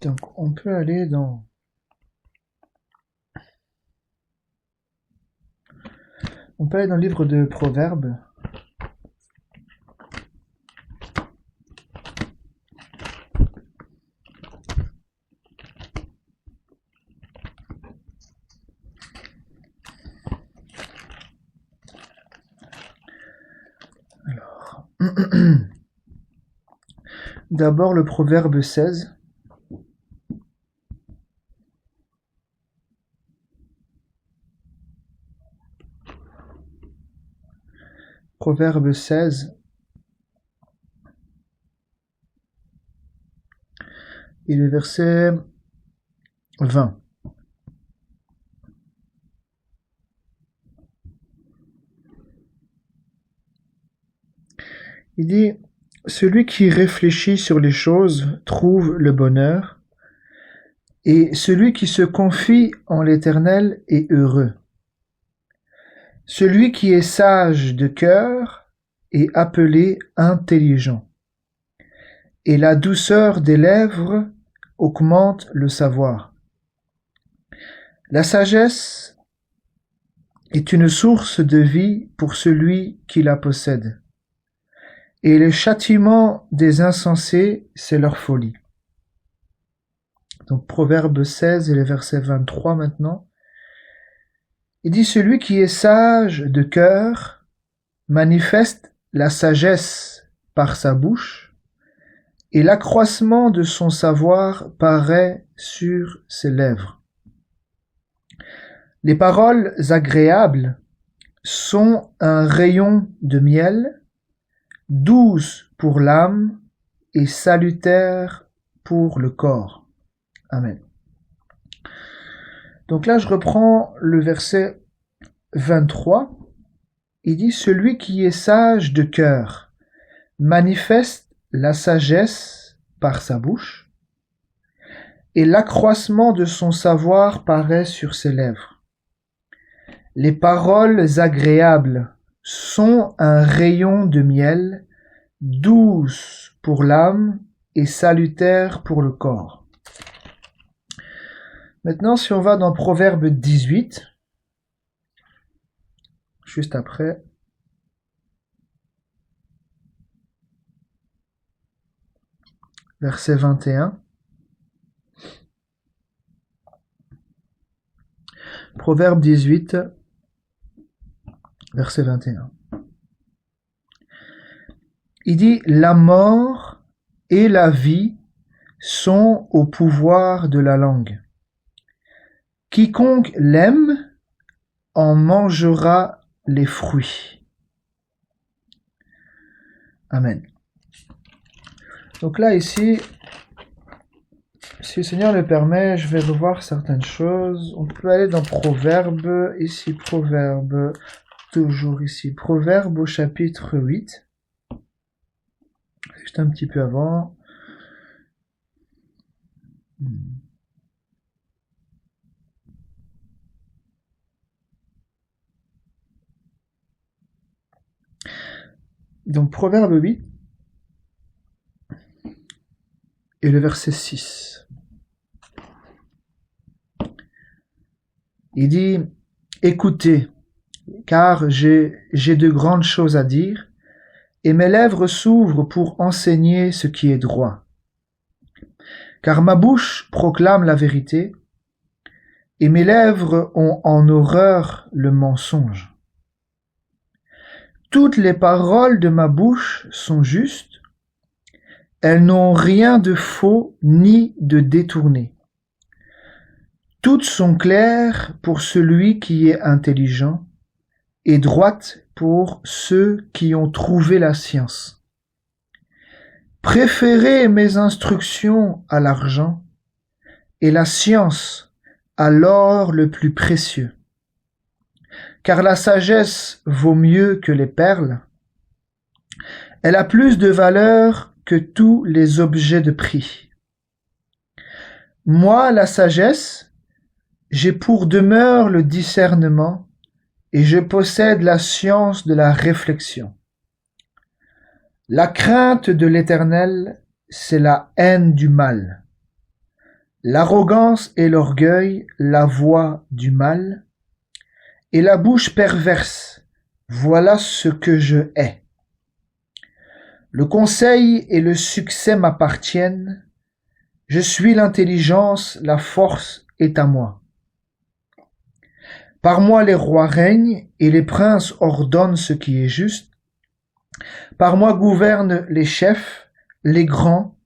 Donc, on peut aller dans le livre de Proverbes. Alors, d'abord le Proverbe 16. Proverbe 16 et le verset 20. Il dit: celui qui réfléchit sur les choses trouve le bonheur, et celui qui se confie en l'Éternel est heureux. Celui qui est sage de cœur est appelé intelligent, et la douceur des lèvres augmente le savoir. La sagesse est une source de vie pour celui qui la possède, et le châtiment des insensés, c'est leur folie. Donc Proverbe 16 et le verset 23 maintenant. Il dit: celui qui est sage de cœur manifeste la sagesse par sa bouche, et l'accroissement de son savoir paraît sur ses lèvres. Les paroles agréables sont un rayon de miel, douces pour l'âme et salutaires pour le corps. Amen. Donc là, je reprends le verset 23. Il dit: celui qui est sage de cœur manifeste la sagesse par sa bouche, et l'accroissement de son savoir paraît sur ses lèvres. Les paroles agréables sont un rayon de miel, douces pour l'âme et salutaires pour le corps. Maintenant, si on va dans Proverbe 18, juste après, verset 21. Proverbe 18, verset 21. Il dit: la mort et la vie sont au pouvoir de la langue. Quiconque l'aime en mangera les fruits. Amen. Donc là, ici, si le Seigneur le permet, je vais revoir certaines choses. On peut aller dans Proverbe, ici, Proverbe, toujours ici, Proverbe au chapitre 8. Juste un petit peu avant. Donc Proverbe 8 et le verset 6. Il dit: écoutez, car j'ai de grandes choses à dire, et mes lèvres s'ouvrent pour enseigner ce qui est droit. Car ma bouche proclame la vérité, et mes lèvres ont en horreur le mensonge. Toutes les paroles de ma bouche sont justes, elles n'ont rien de faux ni de détourné. Toutes sont claires pour celui qui est intelligent, et droites pour ceux qui ont trouvé la science. Préférez mes instructions à l'argent, et la science à l'or le plus précieux. Car la sagesse vaut mieux que les perles. Elle a plus de valeur que tous les objets de prix. Moi, la sagesse, j'ai pour demeure le discernement, et je possède la science de la réflexion. La crainte de l'Éternel, c'est la haine du mal. l'arrogance et l'orgueil, la voie du mal, et la bouche perverse, voilà ce que je hais. Le conseil et le succès m'appartiennent, je suis l'intelligence, la force est à moi. Par moi les rois règnent et les princes ordonnent ce qui est juste. Par moi gouvernent les chefs, les grands,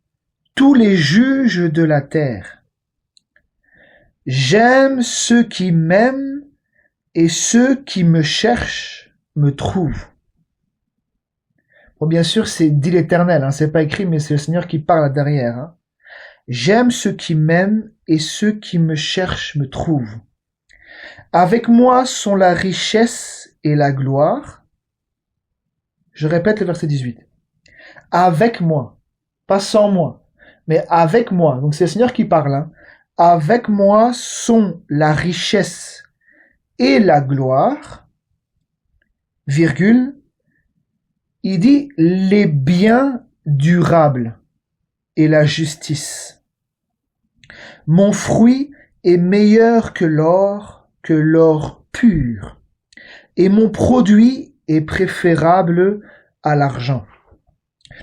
tous les juges de la terre. J'aime ceux qui m'aiment et ceux qui me cherchent me trouvent. Bon, bien sûr, c'est dit l'Éternel, hein, c'est pas écrit, mais c'est le Seigneur qui parle derrière. Hein. J'aime ceux qui m'aiment et ceux qui me cherchent me trouvent. Avec moi sont la richesse et la gloire. Je répète le verset 18. Avec moi, pas sans moi, mais avec moi. Donc c'est le Seigneur qui parle. Hein. Avec moi sont la richesse et la gloire, virgule, il dit les biens durables et la justice. Mon fruit est meilleur que l'or pur, et mon produit est préférable à l'argent.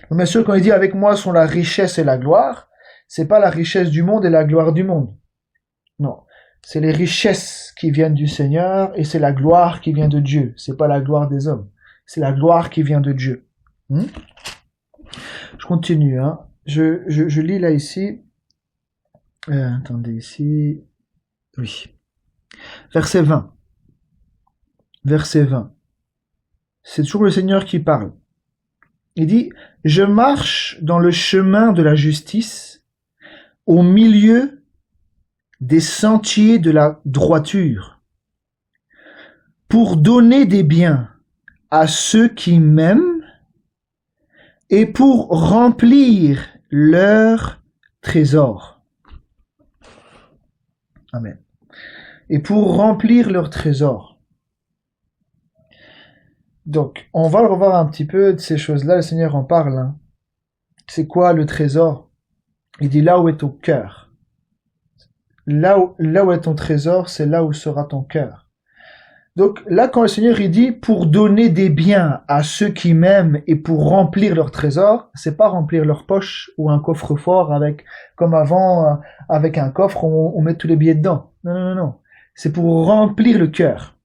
Donc bien sûr, quand il dit avec moi sont la richesse et la gloire, c'est pas la richesse du monde et la gloire du monde. Non. C'est les richesses qui viennent du Seigneur et c'est la gloire qui vient de Dieu. C'est pas la gloire des hommes. C'est la gloire qui vient de Dieu. Je continue. Hein. Je lis là ici. Attendez ici. Oui. Verset 20. Verset 20. C'est toujours le Seigneur qui parle. Il dit, je marche dans le chemin de la justice au milieu des sentiers de la droiture, pour donner des biens à ceux qui m'aiment et pour remplir leur trésor. Amen. Et pour remplir leur trésor. Donc, on va le revoir un petit peu de ces choses-là, le Seigneur en parle. Hein. C'est quoi le trésor? Il dit là où est ton cœur. Là où est ton trésor, c'est là où sera ton cœur. Donc là, quand le Seigneur il dit pour donner des biens à ceux qui m'aiment et pour remplir leur trésor, c'est pas remplir leur poche ou un coffre-fort avec, comme avant, avec un coffre, on met tous les billets dedans. Non, non, non, non. C'est pour remplir le cœur.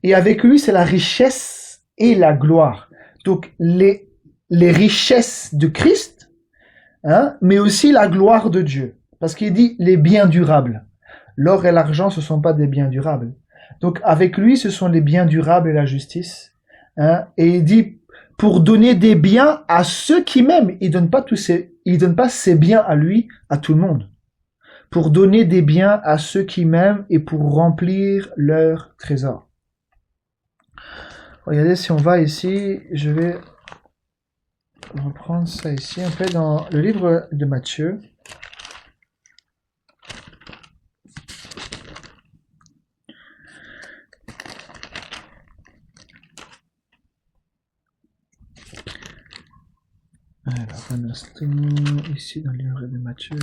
Et avec lui, c'est la richesse et la gloire. Donc les richesses de Christ, hein, mais aussi la gloire de Dieu. Parce qu'il dit les biens durables. L'or et l'argent, ce ne sont pas des biens durables. Donc avec lui, ce sont les biens durables et la justice. Hein, et il dit pour donner des biens à ceux qui m'aiment. Il donne pas ses biens à lui, à tout le monde. Pour donner des biens à ceux qui m'aiment et pour remplir leur trésor. Regardez, si on va ici, je vais reprendre ça ici, un peu dans le livre de Matthieu. Alors, un instant, ici dans le livre de Matthieu.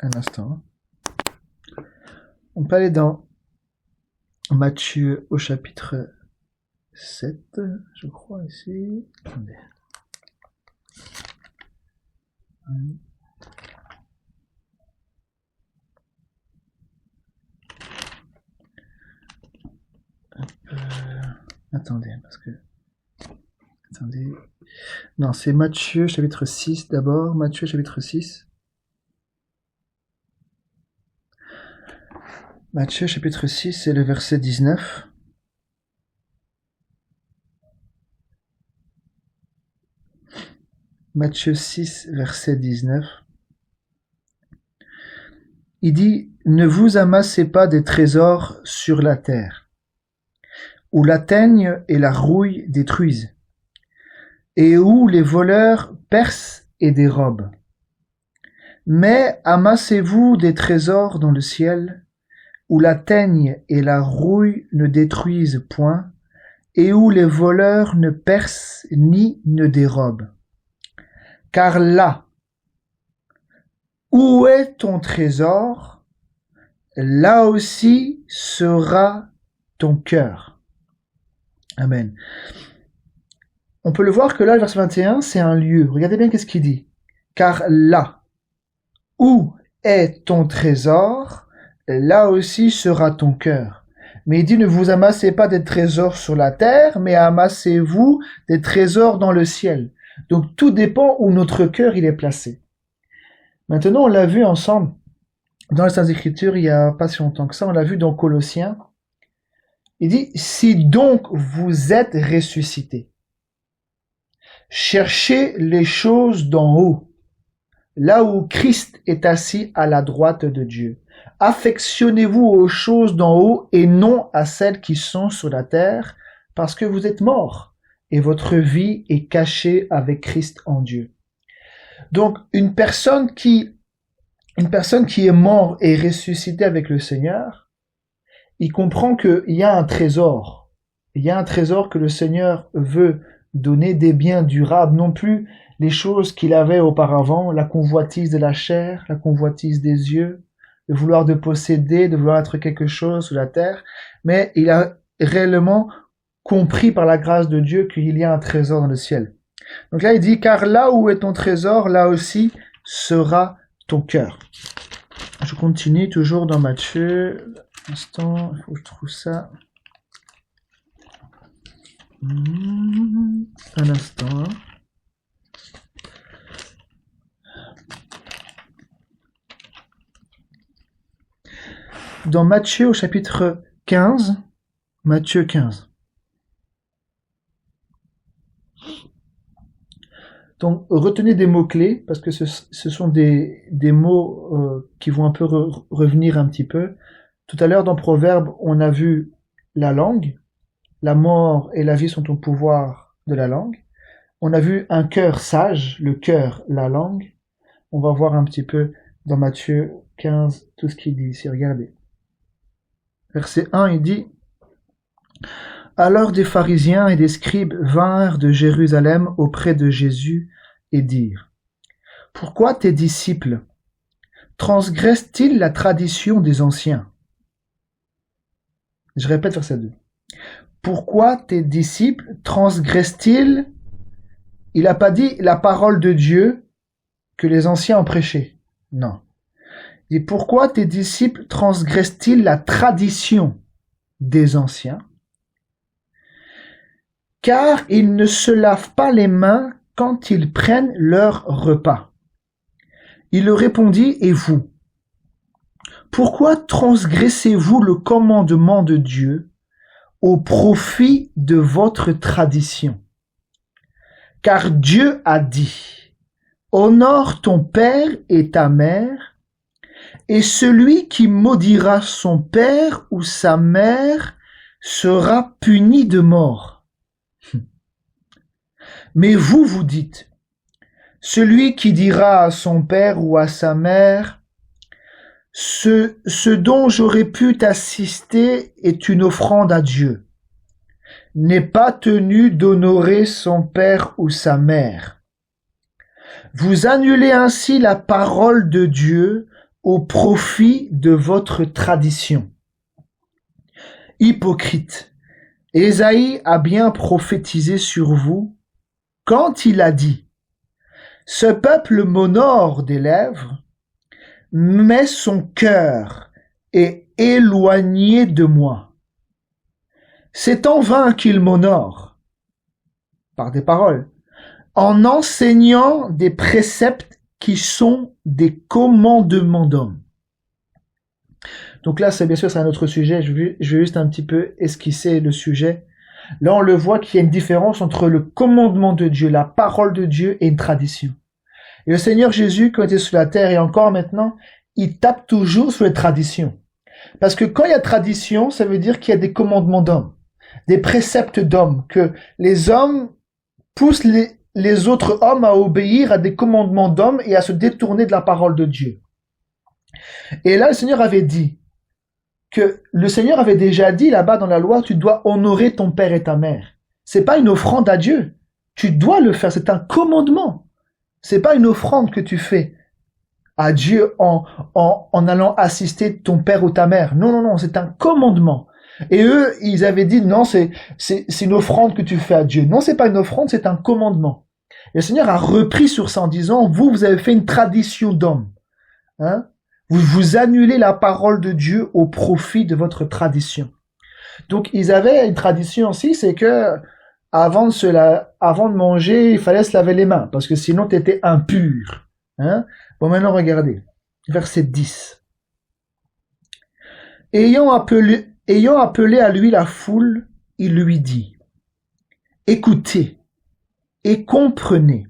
Un instant. On peut aller dans Matthieu au chapitre 7, je crois, ici. Attendez. Attendez, parce que... Attendez. Non, c'est Matthieu chapitre 6 d'abord. Matthieu chapitre 6. Matthieu chapitre 6, c'est le verset 19. Matthieu 6, verset 19. Il dit, ne vous amassez pas des trésors sur la terre, où la teigne et la rouille détruisent, et où les voleurs percent et dérobent. Mais amassez-vous des trésors dans le ciel, où la teigne et la rouille ne détruisent point, et où les voleurs ne percent ni ne dérobent. Car là, où est ton trésor, là aussi sera ton cœur. Amen. On peut le voir que là, le verset 21, c'est un lieu. Regardez bien qu'est-ce qu'il dit. Car là, où est ton trésor, là aussi sera ton cœur. Mais il dit, ne vous amassez pas des trésors sur la terre, mais amassez-vous des trésors dans le ciel. Donc tout dépend où notre cœur il est placé. Maintenant, on l'a vu ensemble dans les Saintes Écritures, il y a pas si longtemps que ça, on l'a vu dans Colossiens. Il dit, si donc vous êtes ressuscités, cherchez les choses d'en haut, là où Christ est assis à la droite de Dieu. Affectionnez-vous aux choses d'en haut et non à celles qui sont sur la terre, parce que vous êtes morts et votre vie est cachée avec Christ en Dieu. Donc, une personne qui est morte et ressuscitée avec le Seigneur, il comprend qu'il y a un trésor. Il y a un trésor que le Seigneur veut donner, des biens durables, non plus les choses qu'il avait auparavant, la convoitise de la chair, la convoitise des yeux, le vouloir de posséder, de vouloir être quelque chose sur la terre, mais il a réellement compris par la grâce de Dieu qu'il y a un trésor dans le ciel. Donc là, il dit, car là où est ton trésor, là aussi sera ton cœur. Je continue toujours dans Matthieu. Un instant, il faut que je trouve ça. Un instant. Dans Matthieu au chapitre 15, Matthieu 15. Donc, retenez des mots-clés, parce que ce sont des mots qui vont un peu revenir un petit peu. Tout à l'heure, dans Proverbe, on a vu la langue. La mort et la vie sont au pouvoir de la langue. On a vu un cœur sage, le cœur, la langue. On va voir un petit peu dans Matthieu 15 tout ce qu'il dit ici. Regardez. Verset 1, il dit « Alors des pharisiens et des scribes vinrent de Jérusalem auprès de Jésus et dirent « Pourquoi tes disciples transgressent-ils la tradition des anciens ?» Je répète verset 2. « Pourquoi tes disciples transgressent-ils » Il n'a pas dit la parole de Dieu que les anciens ont prêché. Non. Et pourquoi tes disciples transgressent-ils la tradition des anciens? Car ils ne se lavent pas les mains quand ils prennent leur repas. Il leur répondit, et vous? Pourquoi transgressez-vous le commandement de Dieu au profit de votre tradition? Car Dieu a dit, honore ton père et ta mère, et celui qui maudira son père ou sa mère sera puni de mort. Mais vous, vous dites, celui qui dira à son père ou à sa mère, ce dont j'aurais pu t'assister est une offrande à Dieu, n'est pas tenu d'honorer son père ou sa mère. Vous annulez ainsi la parole de Dieu au profit de votre tradition. Hypocrite, Ésaïe a bien prophétisé sur vous quand il a dit « Ce peuple m'honore des lèvres, mais son cœur est éloigné de moi. C'est en vain qu'il m'honore, par des paroles, en enseignant des préceptes qui sont des commandements d'hommes. » Donc là, c'est bien sûr, c'est un autre sujet. Je vais juste un petit peu esquisser le sujet. Là, on le voit qu'il y a une différence entre le commandement de Dieu, la parole de Dieu et une tradition. Et le Seigneur Jésus, quand il était sur la terre et encore maintenant, il tape toujours sur les traditions. Parce que quand il y a tradition, ça veut dire qu'il y a des commandements d'hommes, des préceptes d'hommes, que les hommes poussent les autres hommes à obéir à des commandements d'hommes et à se détourner de la parole de Dieu. Et là, le Seigneur avait dit, que le Seigneur avait déjà dit là-bas dans la loi, tu dois honorer ton père et ta mère. C'est pas une offrande à Dieu. Tu dois le faire, c'est un commandement. C'est pas une offrande que tu fais à Dieu en allant assister ton père ou ta mère. Non, non, non, c'est un commandement. Et eux, ils avaient dit, non, c'est une offrande que tu fais à Dieu. Non, c'est pas une offrande, c'est un commandement. Et le Seigneur a repris sur ça en disant, vous avez fait une tradition d'homme. Hein? Vous annulez la parole de Dieu au profit de votre tradition. Donc, ils avaient une tradition aussi, c'est que avant de manger, il fallait se laver les mains, parce que sinon, tu étais impur. Hein? Bon, maintenant, regardez. Verset 10. Ayant appelé à lui la foule, il lui dit, écoutez et comprenez.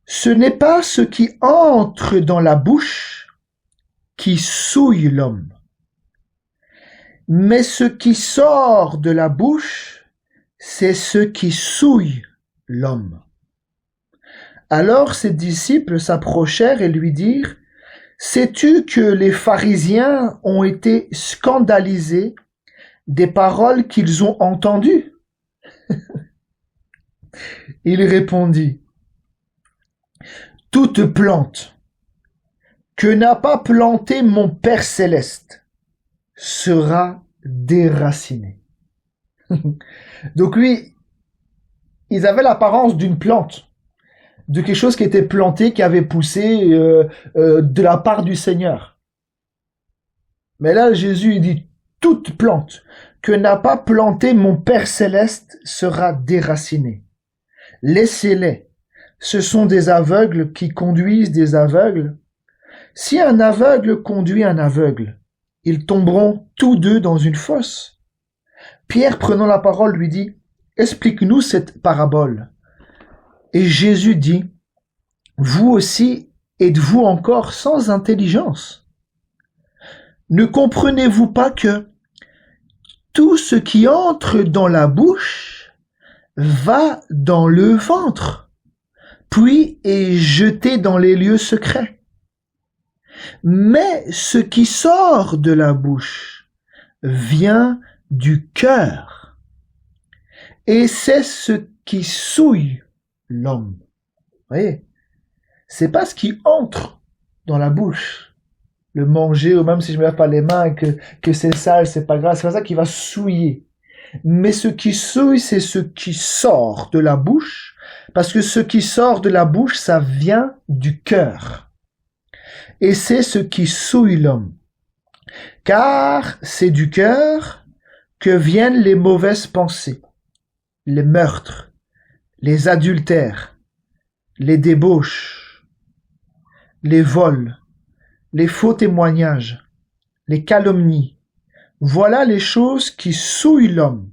Ce n'est pas ce qui entre dans la bouche qui souille l'homme, mais ce qui sort de la bouche, c'est ce qui souille l'homme. Alors ses disciples s'approchèrent et lui dirent, sais-tu que les pharisiens ont été scandalisés des paroles qu'ils ont entendues? Il répondit, toute plante que n'a pas planté mon Père céleste sera déracinée. Donc lui, ils avaient l'apparence d'une plante, de quelque chose qui était planté, qui avait poussé de la part du Seigneur. Mais là, Jésus il dit, toute plante que n'a pas planté mon Père céleste sera déracinée. Laissez-les. Ce sont des aveugles qui conduisent des aveugles. Si un aveugle conduit un aveugle, ils tomberont tous deux dans une fosse. Pierre, prenant la parole, lui dit, explique-nous cette parabole. Et Jésus dit, vous aussi êtes-vous encore sans intelligence? Ne comprenez-vous pas que tout ce qui entre dans la bouche va dans le ventre, puis est jeté dans les lieux secrets? Mais ce qui sort de la bouche vient du cœur, et c'est ce qui souille l'homme. Vous voyez, c'est pas ce qui entre dans la bouche, le manger, ou même si je me lave pas les mains et que c'est sale, c'est pas grave, c'est pas ça qui va souiller. Mais ce qui souille, c'est ce qui sort de la bouche, parce que ce qui sort de la bouche, ça vient du cœur. Et c'est ce qui souille l'homme. Car c'est du cœur que viennent les mauvaises pensées, les meurtres, les adultères, les débauches, les vols, les faux témoignages, les calomnies. Voilà les choses qui souillent l'homme.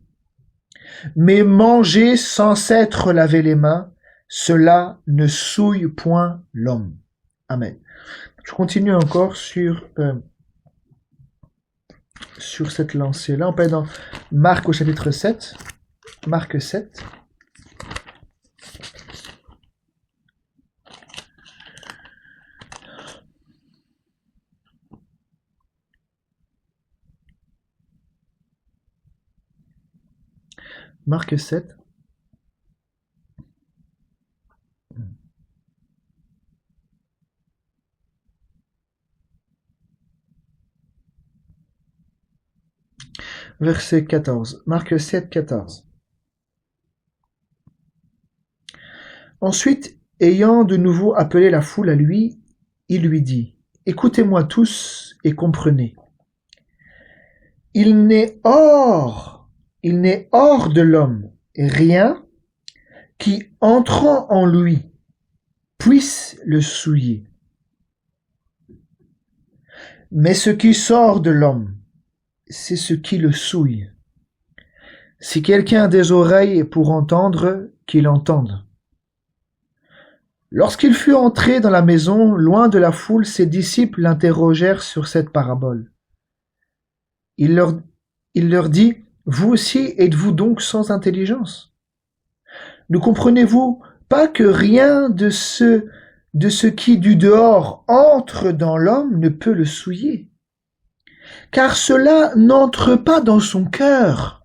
Mais manger sans s'être lavé les mains, cela ne souille point l'homme. Amen. Je continue encore sur cette lancée-là. On peut aller dans Marc au chapitre 7. Marc 7. Marc 7. Verset 14. Marc 7, 14. Ensuite, ayant de nouveau appelé la foule à lui, il lui dit, écoutez-moi tous et comprenez. Il n'est hors de l'homme rien qui, entrant en lui, puisse le souiller. Mais ce qui sort de l'homme, c'est ce qui le souille. Si quelqu'un a des oreilles pour entendre, qu'il entende. Lorsqu'il fut entré dans la maison, loin de la foule, ses disciples l'interrogèrent sur cette parabole. Il leur dit, vous aussi êtes-vous donc sans intelligence? Ne comprenez-vous pas que rien de ce qui du dehors entre dans l'homme ne peut le souiller? car cela n'entre pas dans son cœur,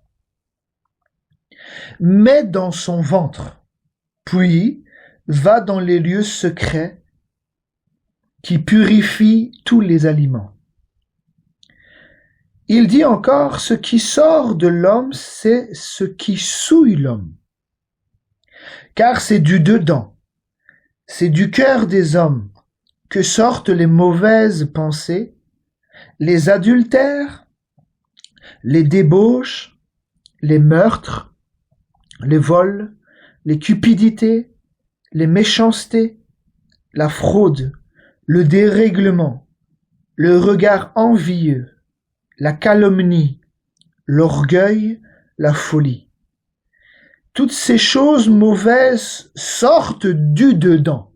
mais dans son ventre, puis va dans les lieux secrets qui purifient tous les aliments. Il dit encore, ce qui sort de l'homme, c'est ce qui souille l'homme, car c'est du dedans, c'est du cœur des hommes que sortent les mauvaises pensées, les adultères, les débauches, les meurtres, les vols, les cupidités, les méchancetés, la fraude, le dérèglement, le regard envieux, la calomnie, l'orgueil, la folie. Toutes ces choses mauvaises sortent du dedans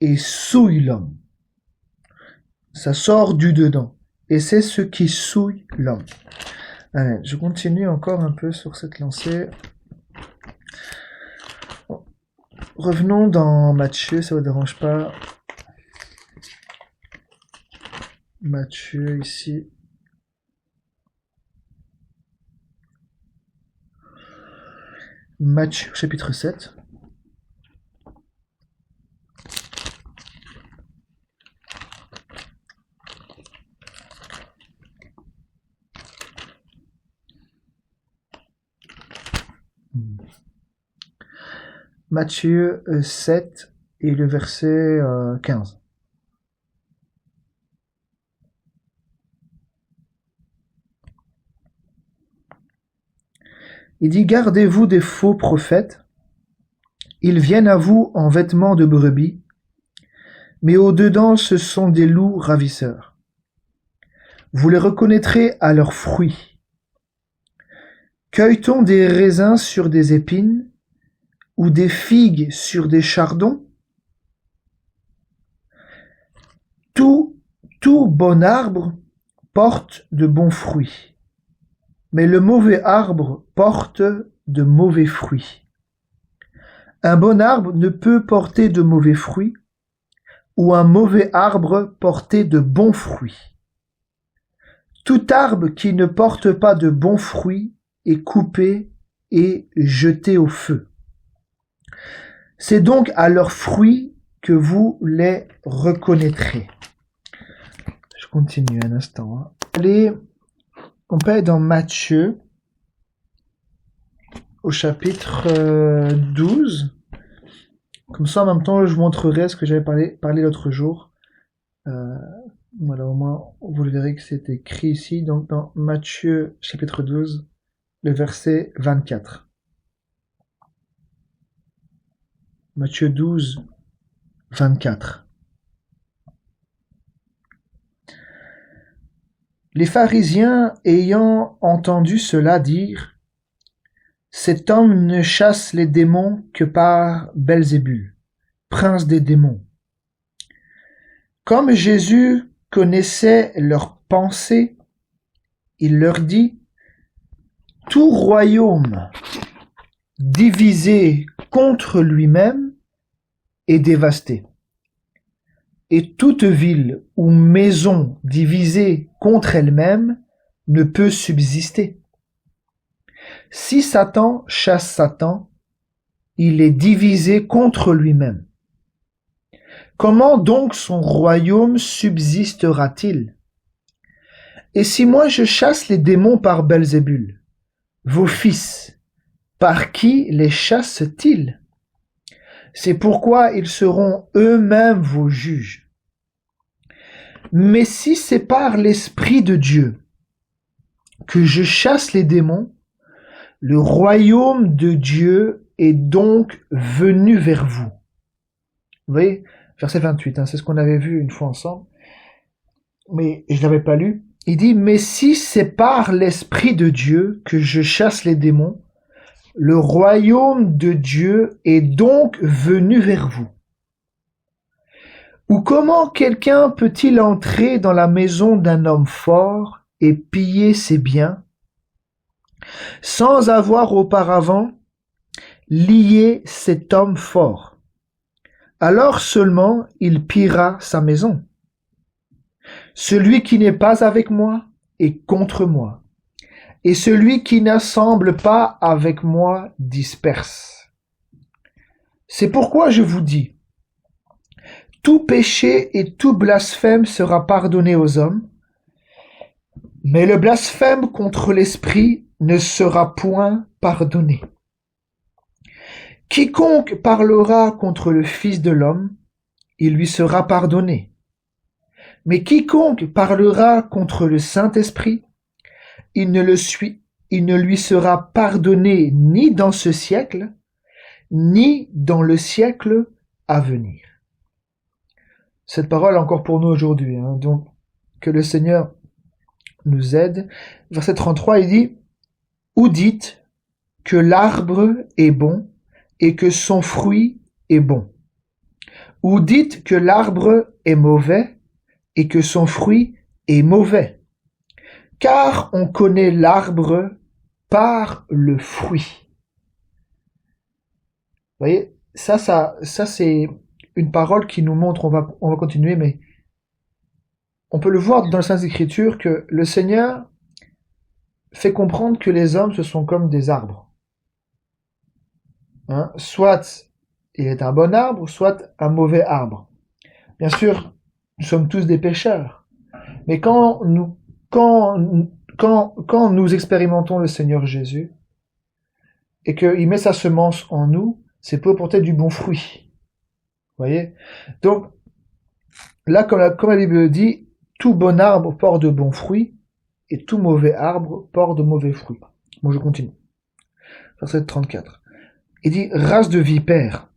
et souillent l'homme. Ça sort du dedans et c'est ce qui souille l'homme. Allez, je continue encore un peu sur cette lancée. Revenons dans Matthieu, ça ne vous dérange pas. Matthieu ici. Matthieu chapitre 7. Matthieu 7 et le verset 15. Il dit, gardez-vous des faux prophètes. Ils viennent à vous en vêtements de brebis, mais au-dedans ce sont des loups ravisseurs. Vous les reconnaîtrez à leurs fruits. Cueille-t-on des raisins sur des épines ou des figues sur des chardons? Tout bon arbre porte de bons fruits, mais le mauvais arbre porte de mauvais fruits. Un bon arbre ne peut porter de mauvais fruits, ou un mauvais arbre porter de bons fruits. Tout arbre qui ne porte pas de bons fruits est coupé et jeté au feu. C'est donc à leurs fruits que vous les reconnaîtrez. Je continue un instant. Allez, on peut aller dans Matthieu, au chapitre 12. Comme ça, en même temps, je vous montrerai ce que j'avais parlé l'autre jour. Voilà, au moins, vous le verrez que c'est écrit ici. Donc, dans Matthieu, chapitre 12, le verset 24. Matthieu 12, 24. Les pharisiens, ayant entendu cela, dirent, cet homme ne chasse les démons que par Belzébul, prince des démons. Comme Jésus connaissait leurs pensées, il leur dit, tout royaume divisé contre lui-même est dévasté, et toute ville ou maison divisée contre elle-même ne peut subsister. Si Satan chasse Satan, il est divisé contre lui-même. Comment donc son royaume subsistera-t-il? Et si moi je chasse les démons par Belzébul, vos fils, par qui les chassent-ils? C'est pourquoi ils seront eux-mêmes vos juges. Mais si c'est par l'Esprit de Dieu que je chasse les démons, le royaume de Dieu est donc venu vers vous. Vous voyez, verset 28, c'est ce qu'on avait vu une fois ensemble, mais je l'avais pas lu. Il dit, mais si c'est par l'Esprit de Dieu que je chasse les démons, le royaume de Dieu est donc venu vers vous. Ou comment quelqu'un peut-il entrer dans la maison d'un homme fort et piller ses biens, sans avoir auparavant lié cet homme fort? Alors seulement il pillera sa maison. Celui qui n'est pas avec moi est contre moi. Et celui qui n'assemble pas avec moi disperse. C'est pourquoi je vous dis, tout péché et tout blasphème sera pardonné aux hommes, mais le blasphème contre l'Esprit ne sera point pardonné. Quiconque parlera contre le Fils de l'homme, il lui sera pardonné. Mais quiconque parlera contre le Saint-Esprit, il ne lui sera pardonné ni dans ce siècle, ni dans le siècle à venir. Cette parole est encore pour nous aujourd'hui, donc que le Seigneur nous aide. Verset 33, il dit, « Ou dites que l'arbre est bon et que son fruit est bon. Ou dites que l'arbre est mauvais et que son fruit est mauvais. Car on connaît l'arbre par le fruit. » Vous voyez, ça c'est une parole qui nous montre, on va continuer, mais on peut le voir dans les Saintes Écritures que le Seigneur fait comprendre que les hommes, ce sont comme des arbres. Soit il est un bon arbre, soit un mauvais arbre. Bien sûr, nous sommes tous des pécheurs. Mais quand nous expérimentons le Seigneur Jésus, et qu'il met sa semence en nous, c'est pour porter du bon fruit. Vous voyez? Donc, là, comme la Bible dit, tout bon arbre porte de bons fruits, et tout mauvais arbre porte de mauvais fruits. Bon, je continue. Verset 34. Il dit, race de vipères,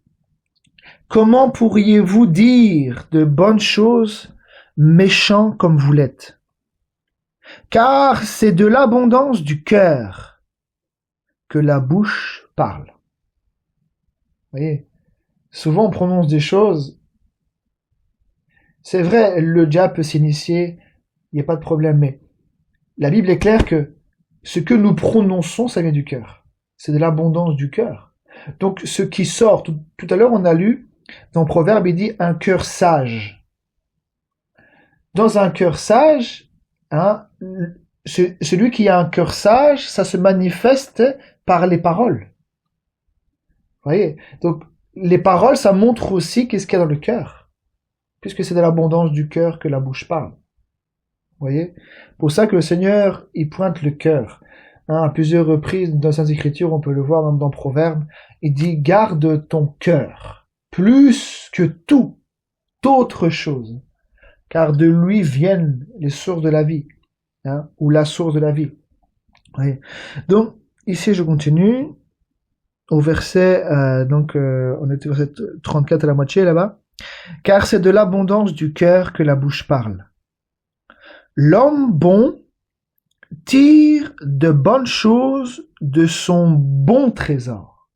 comment pourriez-vous dire de bonnes choses, méchants comme vous l'êtes? Car c'est de l'abondance du cœur que la bouche parle. Vous voyez? Souvent on prononce des choses, c'est vrai, le diable peut s'initier, il n'y a pas de problème, mais la Bible est claire que ce que nous prononçons, ça vient du cœur. C'est de l'abondance du cœur. Donc ce qui sort, tout à l'heure on a lu, dans Proverbe, il dit un cœur sage. Dans un cœur sage, celui qui a un cœur sage, ça se manifeste par les paroles. Vous voyez? Donc les paroles, ça montre aussi qu'est-ce qu'il y a dans le cœur, puisque c'est de l'abondance du cœur que la bouche parle. Vous voyez? Pour ça que le Seigneur, il pointe le cœur. À plusieurs reprises dans les Saintes Écritures, on peut le voir même dans Proverbes, il dit « Garde ton cœur, plus que toute autre chose, car de lui viennent les sources de la vie, ou la source de la vie. » Donc, ici, je continue. Au verset, on était au verset 34 à la moitié là-bas. Car c'est de l'abondance du cœur que la bouche parle. L'homme bon tire de bonnes choses de son bon trésor.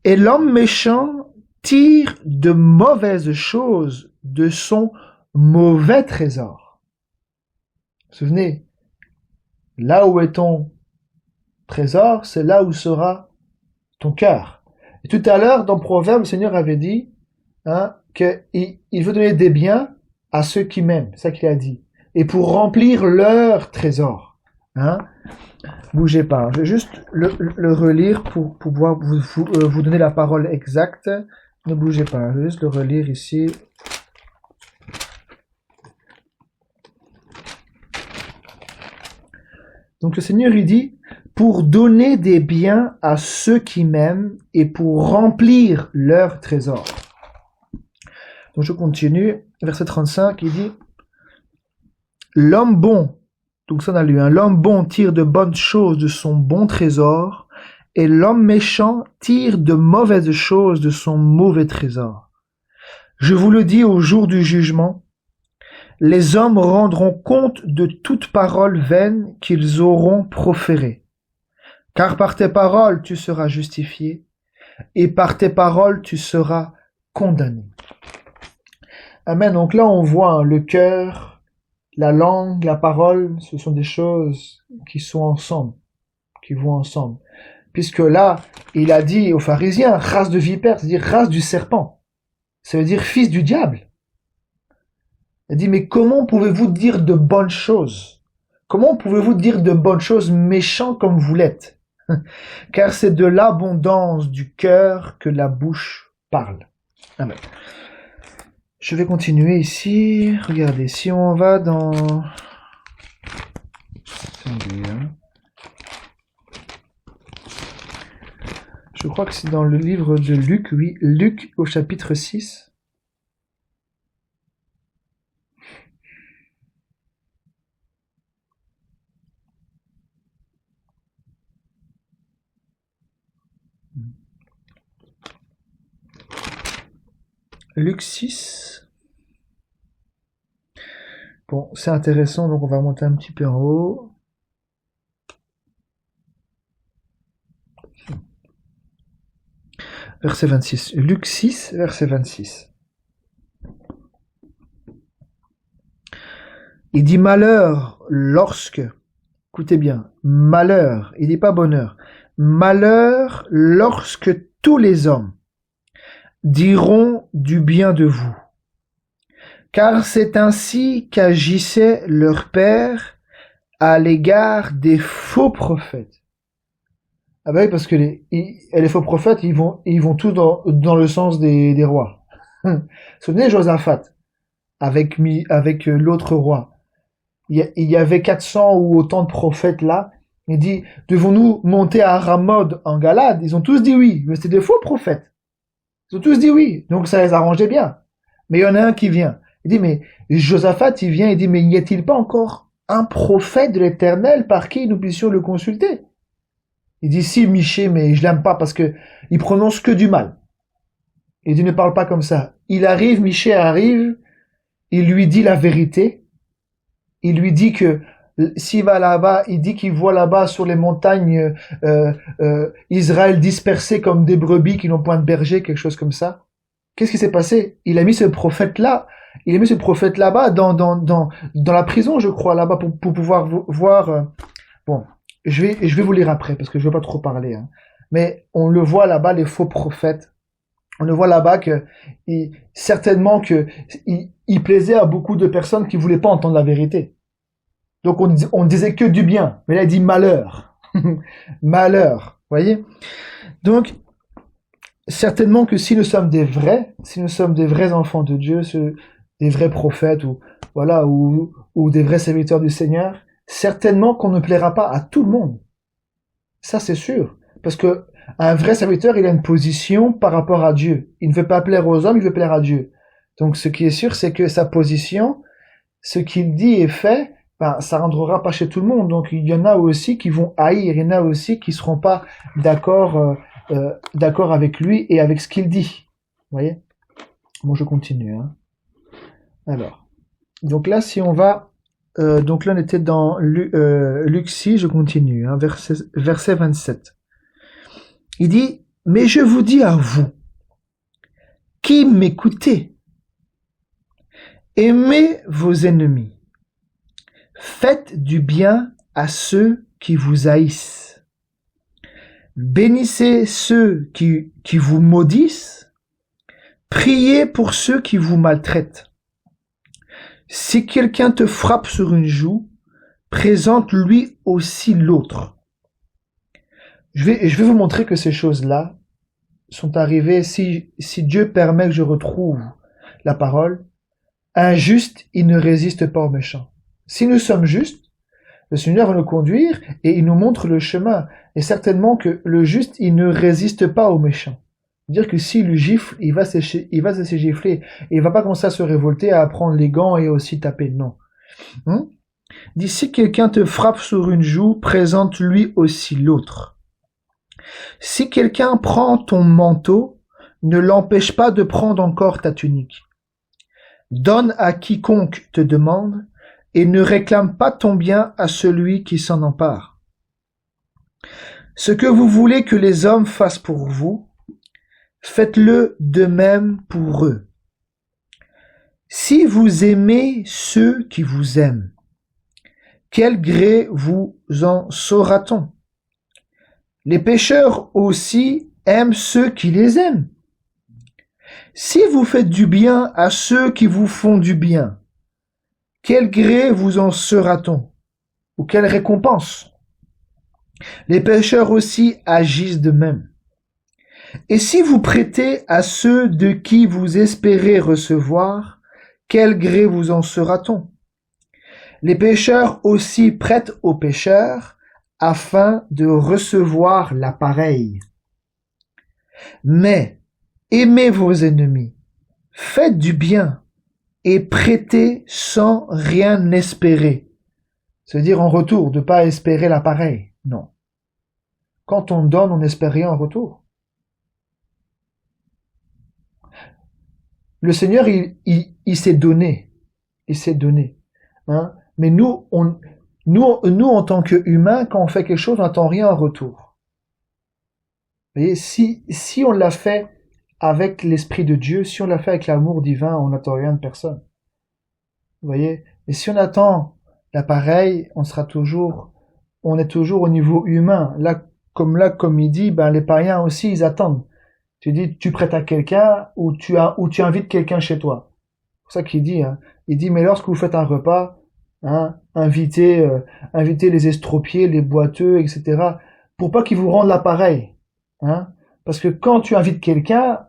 Et l'homme méchant tire de mauvaises choses de son mauvais trésor. Vous vous souvenez, là où est ton trésor, c'est là où sera ton cœur. Et tout à l'heure, dans Proverbe, le Seigneur avait dit qu'il veut donner des biens à ceux qui m'aiment. C'est ça qu'il a dit. Et pour remplir leur trésor. Bougez pas. Je vais juste le relire pour pouvoir vous donner la parole exacte. Ne bougez pas. Je vais juste le relire ici. Donc le Seigneur, il dit, pour donner des biens à ceux qui m'aiment et pour remplir leur trésor. Donc je continue, verset 35, il dit, l'homme bon, donc ça on a lu, l'homme bon tire de bonnes choses de son bon trésor, et l'homme méchant tire de mauvaises choses de son mauvais trésor. Je vous le dis au jour du jugement, les hommes rendront compte de toute parole vaine qu'ils auront proférée. Car par tes paroles tu seras justifié, et par tes paroles tu seras condamné. Amen. Donc là on voit le cœur, la langue, la parole, ce sont des choses qui sont ensemble, qui vont ensemble. Puisque là, il a dit aux pharisiens, race de vipère, c'est-à-dire race du serpent. Ça veut dire fils du diable. Il dit, mais comment pouvez-vous dire de bonnes choses? Comment pouvez-vous dire de bonnes choses méchants comme vous l'êtes? Car c'est de l'abondance du cœur que la bouche parle. Amen. Je vais continuer ici. Regardez, si on va dans... Attendez, hein. Je crois que c'est dans le livre de Luc, oui. Luc au chapitre 6. Luc 6. Bon, c'est intéressant, donc on va monter un petit peu en haut. Verset 26. Luc 6, verset 26. Il dit malheur lorsque, écoutez bien, malheur, il dit pas bonheur, malheur lorsque tous les hommes diront du bien de vous. Car c'est ainsi qu'agissait leur père à l'égard des faux prophètes. Ah bah oui, parce que les faux prophètes, ils vont tous dans le sens des rois. Souvenez Josaphat, avec l'autre roi. Il y avait 400 ou autant de prophètes là. Il dit, devons-nous monter à Ramod en Galade? Ils ont tous dit oui, mais c'était des faux prophètes. Ils ont tous dit oui, donc ça les arrangeait bien. Mais il y en a un qui vient. Il dit, mais Josaphat, il vient, il dit, mais n'y a-t-il pas encore un prophète de l'Éternel par qui nous puissions le consulter? Il dit, si, Michée, mais je l'aime pas parce que il prononce que du mal. Il dit, ne parle pas comme ça. Il arrive, Michée arrive, il lui dit la vérité. Il lui dit que s'il va là-bas, il dit qu'il voit là-bas sur les montagnes Israël dispersé comme des brebis qui n'ont point de berger, quelque chose comme ça. Qu'est-ce qui s'est passé? Il a mis ce prophète-là, il a mis ce prophète là-bas dans la prison, je crois, là-bas pour pouvoir voir. Bon, je vais vous lire après parce que je veux pas trop parler. Hein. Mais on le voit là-bas, les faux prophètes. On le voit là-bas que certainement que il plaisait à beaucoup de personnes qui voulaient pas entendre la vérité. Donc on disait que du bien, mais là il dit malheur, malheur, voyez. Donc certainement que si nous sommes des vrais enfants de Dieu, des vrais prophètes ou voilà ou des vrais serviteurs du Seigneur, certainement qu'on ne plaira pas à tout le monde. Ça c'est sûr, parce que un vrai serviteur, il a une position par rapport à Dieu. Il ne veut pas plaire aux hommes, il veut plaire à Dieu. Donc ce qui est sûr, c'est que sa position, ce qu'il dit et fait, ben, ça rendra pas chez tout le monde. Donc il y en a aussi qui vont haïr, il y en a aussi qui seront pas d'accord avec lui et avec ce qu'il dit. Vous voyez? Bon, je continue. Hein. Alors, donc là, si on va, donc là on était dans Luc 6, je continue, hein, verset 27. Il dit, mais je vous dis à vous, qui m'écoutez, aimez vos ennemis, faites du bien à ceux qui vous haïssent, bénissez ceux qui vous maudissent, priez pour ceux qui vous maltraitent. Si quelqu'un te frappe sur une joue, présente-lui aussi l'autre. Je vais vous montrer que ces choses-là sont arrivées si Dieu permet que je retrouve la parole. Un juste, il ne résiste pas au méchant. Si nous sommes justes, le Seigneur va nous conduire et il nous montre le chemin. Et certainement que le juste, il ne résiste pas au méchant. C'est-à-dire que s'il lui gifle, il va se laisser gifler. Et il va pas commencer à se révolter, à prendre les gants et aussi taper. Non. Dit, si quelqu'un te frappe sur une joue, présente-lui aussi l'autre. Si quelqu'un prend ton manteau, ne l'empêche pas de prendre encore ta tunique. Donne à quiconque te demande et ne réclame pas ton bien à celui qui s'en empare. Ce que vous voulez que les hommes fassent pour vous, faites-le de même pour eux. Si vous aimez ceux qui vous aiment, quel gré vous en saura-t-on? Les pécheurs aussi aiment ceux qui les aiment. Si vous faites du bien à ceux qui vous font du bien, quel gré vous en sera-t-on? Ou quelle récompense? Les pécheurs aussi agissent de même. Et si vous prêtez à ceux de qui vous espérez recevoir, quel gré vous en sera-t-on? Les pécheurs aussi prêtent aux pécheurs afin de recevoir l'appareil. Mais aimez vos ennemis, faites du bien et prêtez sans rien espérer. C'est-à-dire en retour, de ne pas espérer l'appareil. Non. Quand on donne, on n'espère rien en retour. Le Seigneur, il s'est donné. Il s'est donné. Hein? Mais nous, en tant qu'humains, quand on fait quelque chose, on n'attend rien en retour. Vous voyez, si on l'a fait avec l'Esprit de Dieu, si on l'a fait avec l'amour divin, on n'attend rien de personne. Vous voyez? Et si on attend l'appareil, on est toujours au niveau humain. Là, comme il dit, ben, les païens aussi, ils attendent. Tu dis, tu prêtes à quelqu'un ou tu invites quelqu'un chez toi. C'est pour ça qu'il dit, hein. Il dit, mais lorsque vous faites un repas, hein, invitez les estropiés, les boiteux, etc. pour pas qu'ils vous rendent l'appareil, hein. Parce que quand tu invites quelqu'un,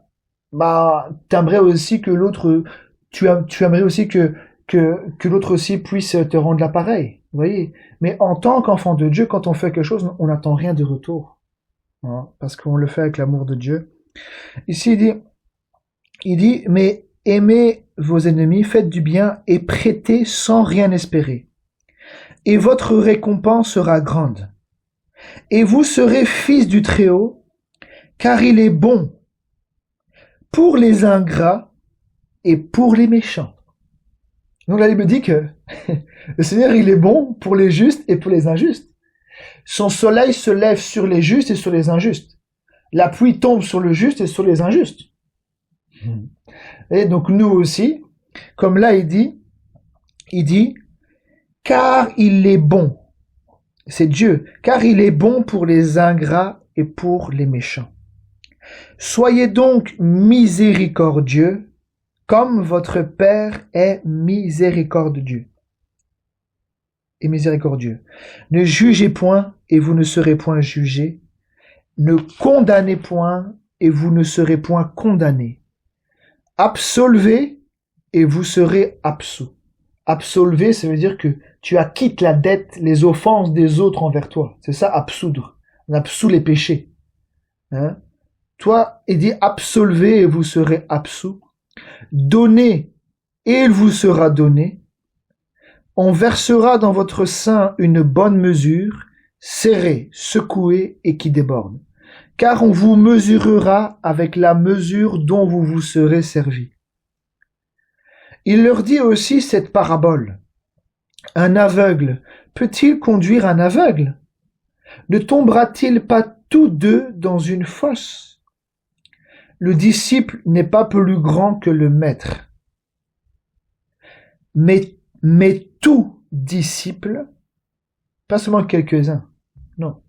bah, t'aimerais aussi que l'autre, tu aimerais aussi que l'autre aussi puisse te rendre l'appareil. Vous voyez? Mais en tant qu'enfant de Dieu, quand on fait quelque chose, on n'attend rien de retour. Hein, parce qu'on le fait avec l'amour de Dieu. Ici, il dit, mais aimez vos ennemis, faites du bien et prêtez sans rien espérer. Et votre récompense sera grande. Et vous serez fils du Très-Haut, car il est bon pour les ingrats et pour les méchants. Donc la Bible dit que le Seigneur, il est bon pour les justes et pour les injustes. Son soleil se lève sur les justes et sur les injustes. La pluie tombe sur le juste et sur les injustes. Et donc nous aussi, comme là il dit, car il est bon, c'est Dieu, car il est bon pour les ingrats et pour les méchants. Soyez donc miséricordieux, comme votre Père est miséricordieux. Et miséricordieux. Ne jugez point, et vous ne serez point jugés. Ne condamnez point, et vous ne serez point condamnés. Absolvez, et vous serez absous. Absolver, ça veut dire que tu acquittes la dette, les offenses des autres envers toi. C'est ça, absoudre. On absout les péchés. Hein? Toi, il dit absolvez, et vous serez absous. Donnez, et il vous sera donné. On versera dans votre sein une bonne mesure, serrée, secouée et qui déborde. Car on vous mesurera avec la mesure dont vous vous serez servi. Il leur dit aussi cette parabole. Un aveugle peut-il conduire un aveugle? Ne tombera-t-il pas tous deux dans une fosse? Le disciple n'est pas plus grand que le maître. Mais tout disciple, pas seulement quelques-uns, non,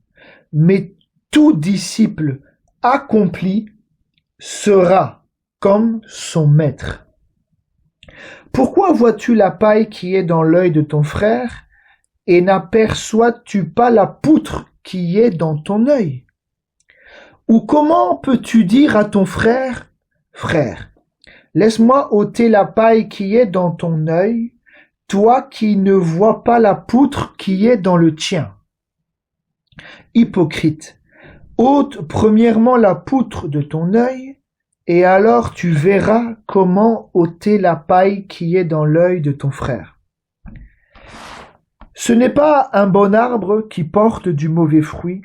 mais tout disciple accompli sera comme son maître. Pourquoi vois-tu la paille qui est dans l'œil de ton frère et n'aperçois-tu pas la poutre qui est dans ton œil? Ou comment peux-tu dire à ton frère, frère, laisse-moi ôter la paille qui est dans ton œil, toi qui ne vois pas la poutre qui est dans le tien? Hypocrite, ôte premièrement la poutre de ton œil, et alors tu verras comment ôter la paille qui est dans l'œil de ton frère. Ce n'est pas un bon arbre qui porte du mauvais fruit,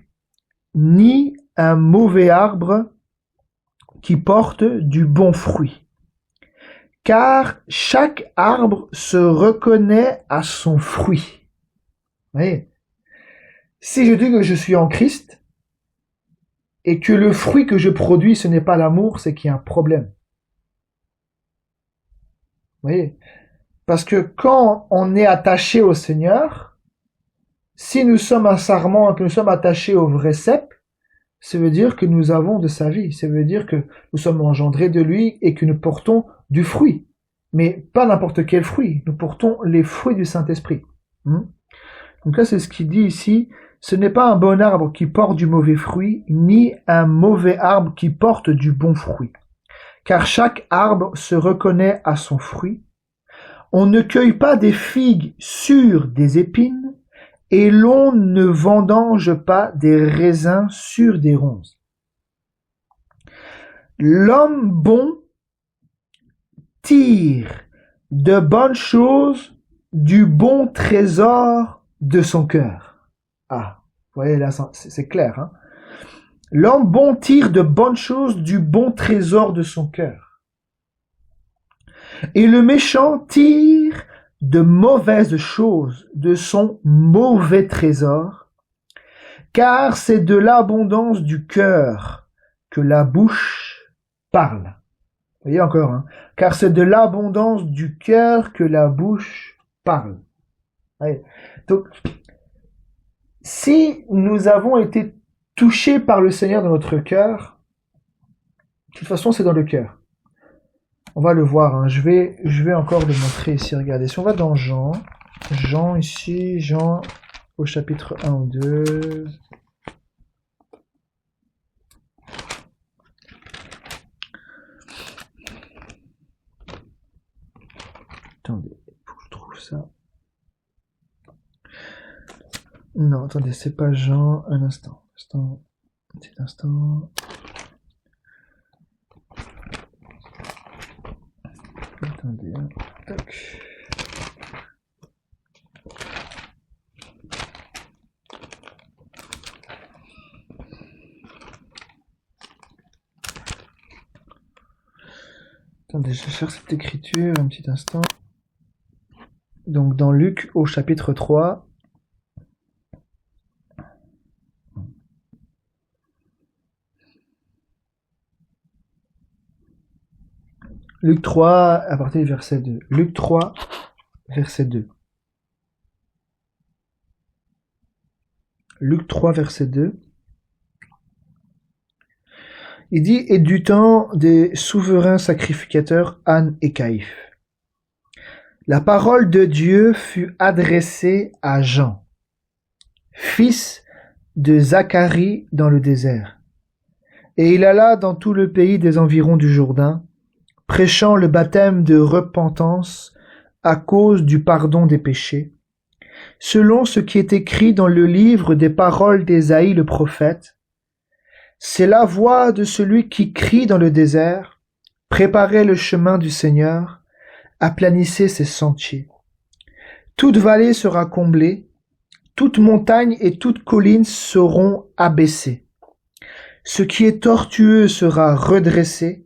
ni un mauvais arbre qui porte du bon fruit. Car chaque arbre se reconnaît à son fruit. Vous voyez? Si je dis que je suis en Christ, et que le fruit que je produis, ce n'est pas l'amour, c'est qu'il y a un problème. Vous voyez? Parce que quand on est attaché au Seigneur, si nous sommes un sarment, que nous sommes attachés au vrai cep, ça veut dire que nous avons de sa vie. Ça veut dire que nous sommes engendrés de lui et que nous portons du fruit. mais pas n'importe quel fruit. Nous portons les fruits du Saint-Esprit. Donc là, c'est ce qu'il dit ici. Ce n'est pas un bon arbre qui porte du mauvais fruit, ni un mauvais arbre qui porte du bon fruit. Car chaque arbre se reconnaît à son fruit. On ne cueille pas des figues sur des épines, et l'on ne vendange pas des raisins sur des ronces. L'homme bon tire de bonnes choses du bon trésor de son cœur. Ah, vous voyez là, c'est clair. Hein? L'homme bon tire de bonnes choses du bon trésor de son cœur. Et le méchant tire de mauvaises choses de son mauvais trésor, car c'est de l'abondance du cœur que la bouche parle. Vous voyez encore, hein? Car c'est de l'abondance du cœur que la bouche parle. Voyez. Donc, si nous avons été touchés par le Seigneur dans notre cœur, de toute façon, c'est dans le cœur. On va le voir, hein. Je vais encore le montrer ici, regardez. Si on va dans Jean ici, Jean au chapitre 1 ou 2. Attendez, faut que je trouve ça. Non, attendez, c'est pas Jean, un petit instant. Attendez, hein. Tac. Attendez, je cherche cette écriture un petit instant. Donc dans Luc au chapitre 3. Luc 3, à partir du verset 2. Luc 3, verset 2. Luc 3, verset 2. Il dit, et du temps des souverains sacrificateurs Anne et Caïphe. La parole de Dieu fut adressée à Jean, fils de Zacharie dans le désert. Et il alla dans tout le pays des environs du Jourdain, prêchant le baptême de repentance à cause du pardon des péchés, selon ce qui est écrit dans le livre des paroles d'Ésaïe le prophète. C'est la voix de celui qui crie dans le désert, préparez le chemin du Seigneur, aplanissez ses sentiers. Toute vallée sera comblée, toute montagne et toute colline seront abaissées. Ce qui est tortueux sera redressé,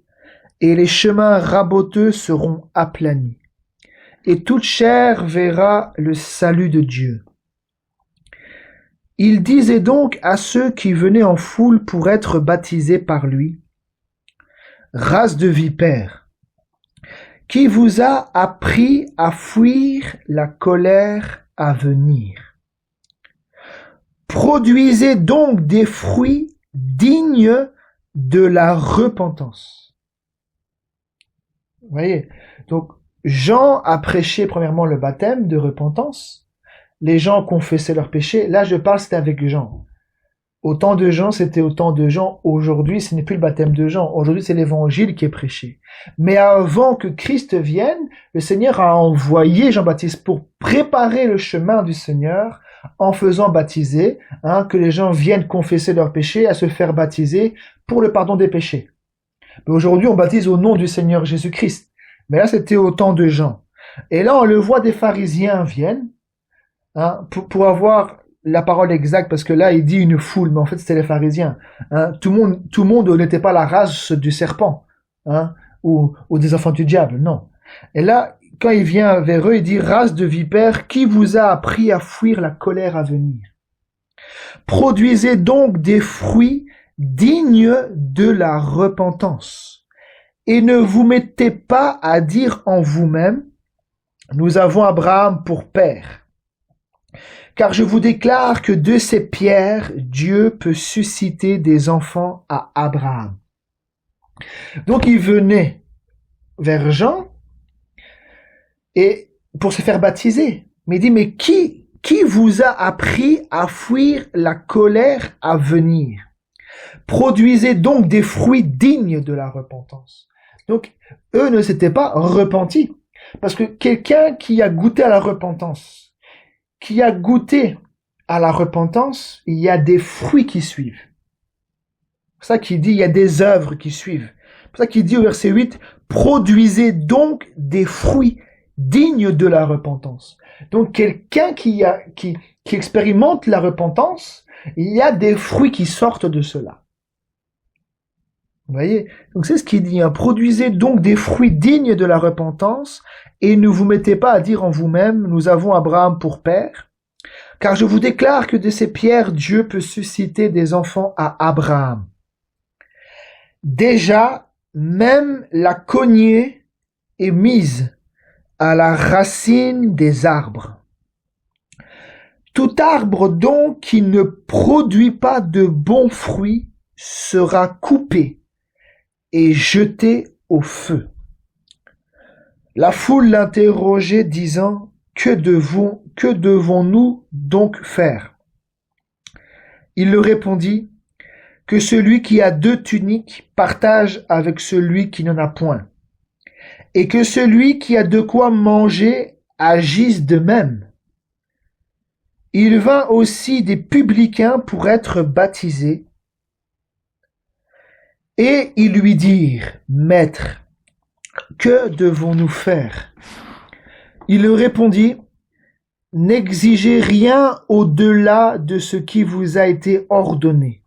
et les chemins raboteux seront aplanis. Et toute chair verra le salut de Dieu. Il disait donc à ceux qui venaient en foule pour être baptisés par lui, « Race de vipères, qui vous a appris à fuir la colère à venir. Produisez donc des fruits dignes de la repentance. » Vous voyez, donc Jean a prêché premièrement le baptême de repentance. Les gens confessaient leurs péchés. Là, je parle, c'était avec Jean. Au temps de Jean, c'était au temps de Jean. Aujourd'hui, ce n'est plus le baptême de Jean. Aujourd'hui, c'est l'évangile qui est prêché. Mais avant que Christ vienne, le Seigneur a envoyé Jean-Baptiste pour préparer le chemin du Seigneur en faisant baptiser, que les gens viennent confesser leurs péchés, à se faire baptiser pour le pardon des péchés. Mais aujourd'hui, on baptise au nom du Seigneur Jésus-Christ. Mais là, c'était au temps de Jean. Et là, on le voit, des pharisiens viennent pour avoir la parole exacte, parce que là, il dit une foule, mais en fait, c'était les pharisiens. Tout le monde n'était pas la race du serpent ou des enfants du diable, non. Et là, quand il vient vers eux, il dit « Race de vipères, qui vous a appris à fuir la colère à venir? Produisez donc des fruits dignes de la repentance. Et ne vous mettez pas à dire en vous-même, nous avons Abraham pour père. Car je vous déclare que de ces pierres, Dieu peut susciter des enfants à Abraham. » Donc il venait vers Jean et pour se faire baptiser. Mais il dit, mais qui vous a appris à fuir la colère à venir? Produisez donc des fruits dignes de la repentance. Donc, eux ne s'étaient pas repentis. Parce que quelqu'un qui a goûté à la repentance, il y a des fruits qui suivent. C'est pour ça qu'il dit, il y a des œuvres qui suivent. C'est pour ça qu'il dit au verset 8, produisez donc des fruits dignes de la repentance. Donc, quelqu'un qui expérimente la repentance, il y a des fruits qui sortent de cela. Vous voyez? Donc, c'est ce qu'il dit, hein. Produisez donc des fruits dignes de la repentance et ne vous mettez pas à dire en vous-même, nous avons Abraham pour père. Car je vous déclare que de ces pierres, Dieu peut susciter des enfants à Abraham. Déjà, même la cognée est mise à la racine des arbres. Tout arbre donc qui ne produit pas de bons fruits sera coupé et jeté au feu. La foule l'interrogeait disant, que devons-nous donc faire? Il leur répondit, que celui qui a 2 tuniques partage avec celui qui n'en a point, et que celui qui a de quoi manger agisse de même. Il vint aussi des publicains pour être baptisés, et ils lui dirent, Maître, que devons-nous faire? Il leur répondit, n'exigez rien au-delà de ce qui vous a été ordonné.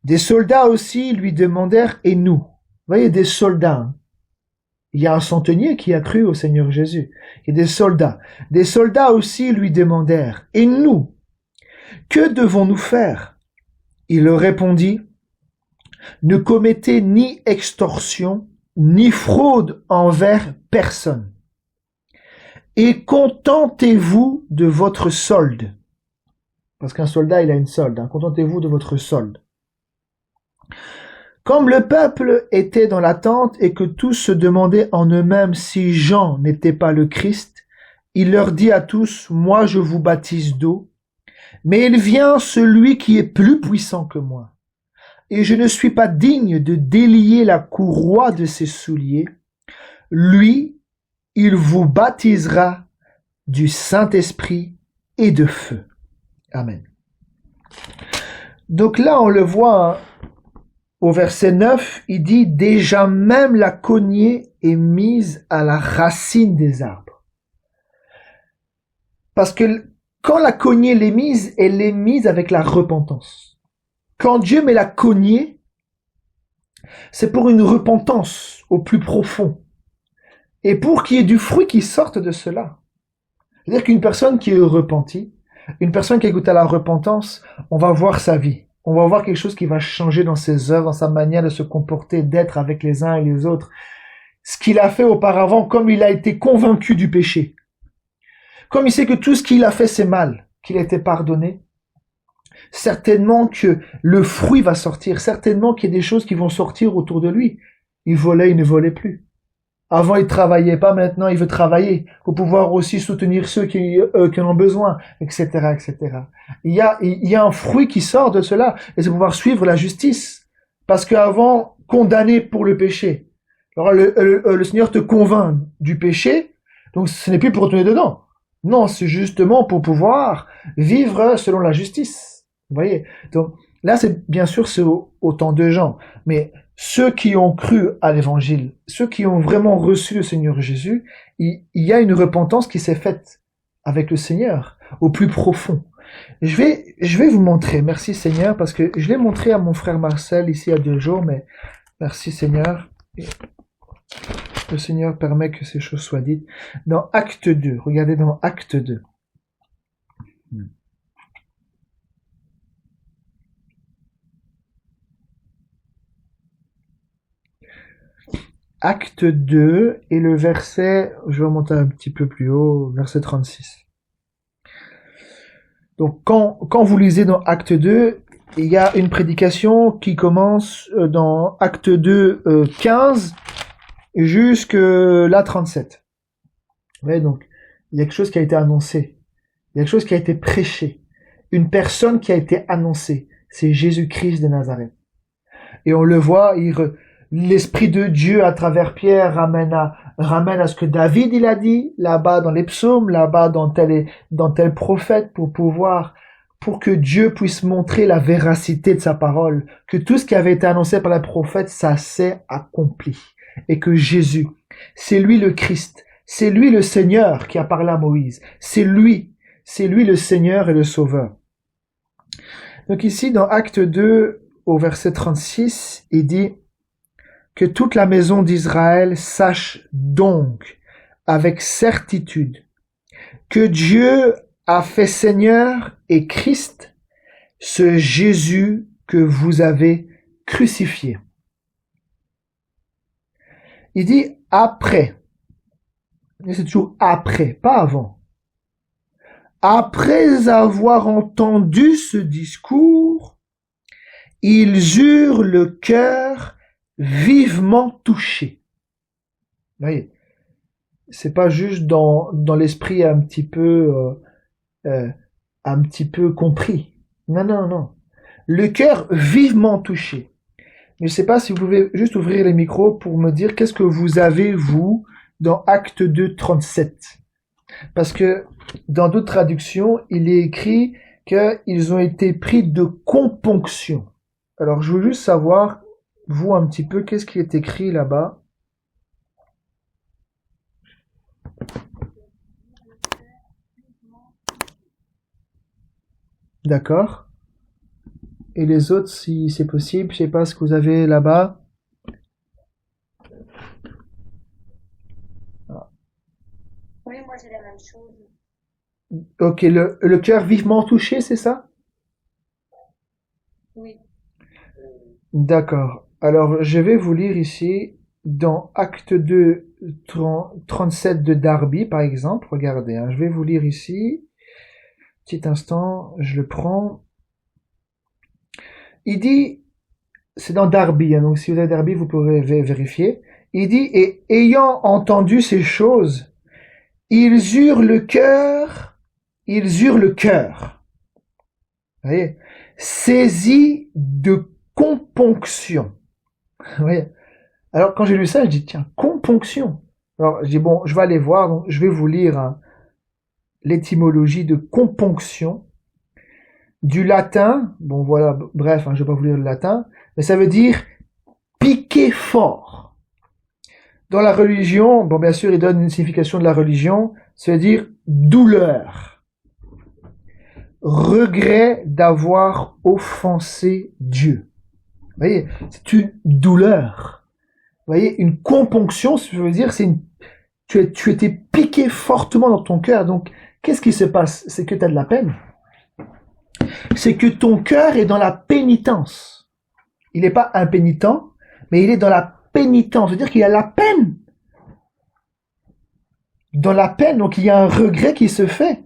Des soldats aussi lui demandèrent, et nous? Vous voyez, des soldats. Il y a un centenier qui a cru au Seigneur Jésus. Il y a des soldats. Des soldats aussi lui demandèrent, et nous? Que devons-nous faire? Il leur répondit, ne commettez ni extorsion, ni fraude envers personne. Et contentez-vous de votre solde. Parce qu'un soldat, il a une solde. Contentez-vous de votre solde. Comme le peuple était dans l'attente et que tous se demandaient en eux-mêmes si Jean n'était pas le Christ, il leur dit à tous, moi je vous baptise d'eau, mais il vient celui qui est plus puissant que moi. Et je ne suis pas digne de délier la courroie de ses souliers. Lui, il vous baptisera du Saint-Esprit et de feu. Amen. Donc là, on le voit, au verset 9, il dit, déjà même la cognée est mise à la racine des arbres. Parce que quand la cognée elle est mise avec la repentance. Quand Dieu met la cognée, c'est pour une repentance au plus profond. Et pour qu'il y ait du fruit qui sorte de cela. C'est-à-dire qu'une personne qui est repentie, une personne qui a goûté à la repentance, on va voir sa vie. On va voir quelque chose qui va changer dans ses œuvres, dans sa manière de se comporter, d'être avec les uns et les autres. Ce qu'il a fait auparavant, comme il a été convaincu du péché. Comme il sait que tout ce qu'il a fait c'est mal, qu'il a été pardonné. Certainement que le fruit va sortir. Certainement qu'il y a des choses qui vont sortir autour de lui. Il volait, il ne volait plus. Avant, il travaillait pas, maintenant, il veut travailler pour pouvoir aussi soutenir ceux qui en ont besoin, etc., etc. Il y a un fruit qui sort de cela, et c'est pouvoir suivre la justice. Parce qu'avant, condamné pour le péché. Alors, le Seigneur te convainc du péché, donc ce n'est plus pour retourner dedans. Non, c'est justement pour pouvoir vivre selon la justice. Vous voyez? Donc, là, bien sûr, c'est autant de gens. Mais ceux qui ont cru à l'évangile, ceux qui ont vraiment reçu le Seigneur Jésus, il y a une repentance qui s'est faite avec le Seigneur, au plus profond. Je vais vous montrer, merci Seigneur, parce que je l'ai montré à mon frère Marcel ici il y a 2 jours, mais merci Seigneur. Le Seigneur permet que ces choses soient dites. Dans Acte 2, regardez dans Acte 2. Acte 2 et le verset, je vais monter un petit peu plus haut, verset 36. Donc quand vous lisez dans Acte 2, il y a une prédication qui commence dans Acte 2 15 jusqu'à là 37. Ouais, donc, il y a quelque chose qui a été annoncé. Il y a quelque chose qui a été prêché. Une personne qui a été annoncée. C'est Jésus-Christ de Nazareth. Et on le voit, l'Esprit de Dieu à travers Pierre ramène à ce que David il a dit là-bas dans les psaumes, là-bas dans tel prophète pour que Dieu puisse montrer la véracité de sa parole, que tout ce qui avait été annoncé par les prophètes, ça s'est accompli. Et que Jésus, c'est lui le Christ, c'est lui le Seigneur qui a parlé à Moïse, c'est lui le Seigneur et le Sauveur. Donc ici, dans Acte 2, au verset 36, il dit que toute la maison d'Israël sache donc avec certitude que Dieu a fait Seigneur et Christ ce Jésus que vous avez crucifié. Il dit après, et c'est toujours après, pas avant. Après avoir entendu ce discours, ils eurent le cœur vivement touché. Vous voyez, c'est pas juste dans l'esprit un petit peu compris. Non, non, non. Le cœur vivement touché. Je ne sais pas si vous pouvez juste ouvrir les micros pour me dire qu'est-ce que vous avez, vous, dans Acte 2, 37. Parce que dans d'autres traductions, il est écrit qu'ils ont été pris de componction. Alors, je veux juste savoir, vous, un petit peu, qu'est-ce qui est écrit là-bas. D'accord. Et les autres, si c'est possible, je sais pas ce que vous avez là-bas. Oui, moi j'ai la même chose. Ok, le cœur vivement touché, c'est ça? Oui. D'accord. Alors, je vais vous lire ici, dans Acte 2, 37 de Darby, par exemple. Regardez, hein, je vais vous lire ici. Petit instant, je le prends. Il dit, c'est dans Darby, hein, donc si vous avez Darby, vous pourrez vérifier. Il dit, et ayant entendu ces choses, ils eurent le cœur. Vous voyez, saisis de componction. Vous voyez. Alors quand j'ai lu ça, je dis tiens, componction. Alors je dis bon, je vais aller voir, donc je vais vous lire hein, l'étymologie de componction du latin. Bon voilà, bref, hein, je vais pas vous lire le latin, mais ça veut dire piquer fort. Dans la religion, bon bien sûr, il donne une signification de la religion, ça veut dire douleur, regret d'avoir offensé Dieu. Vous voyez, c'est une douleur. Vous voyez, une componction, ça veut dire, tu étais piqué fortement dans ton cœur. Donc, qu'est-ce qui se passe? C'est que tu as de la peine. C'est que ton cœur est dans la pénitence. Il n'est pas impénitent, mais il est dans la pénitence. C'est-à-dire qu'il y a la peine. Dans la peine, donc il y a un regret qui se fait.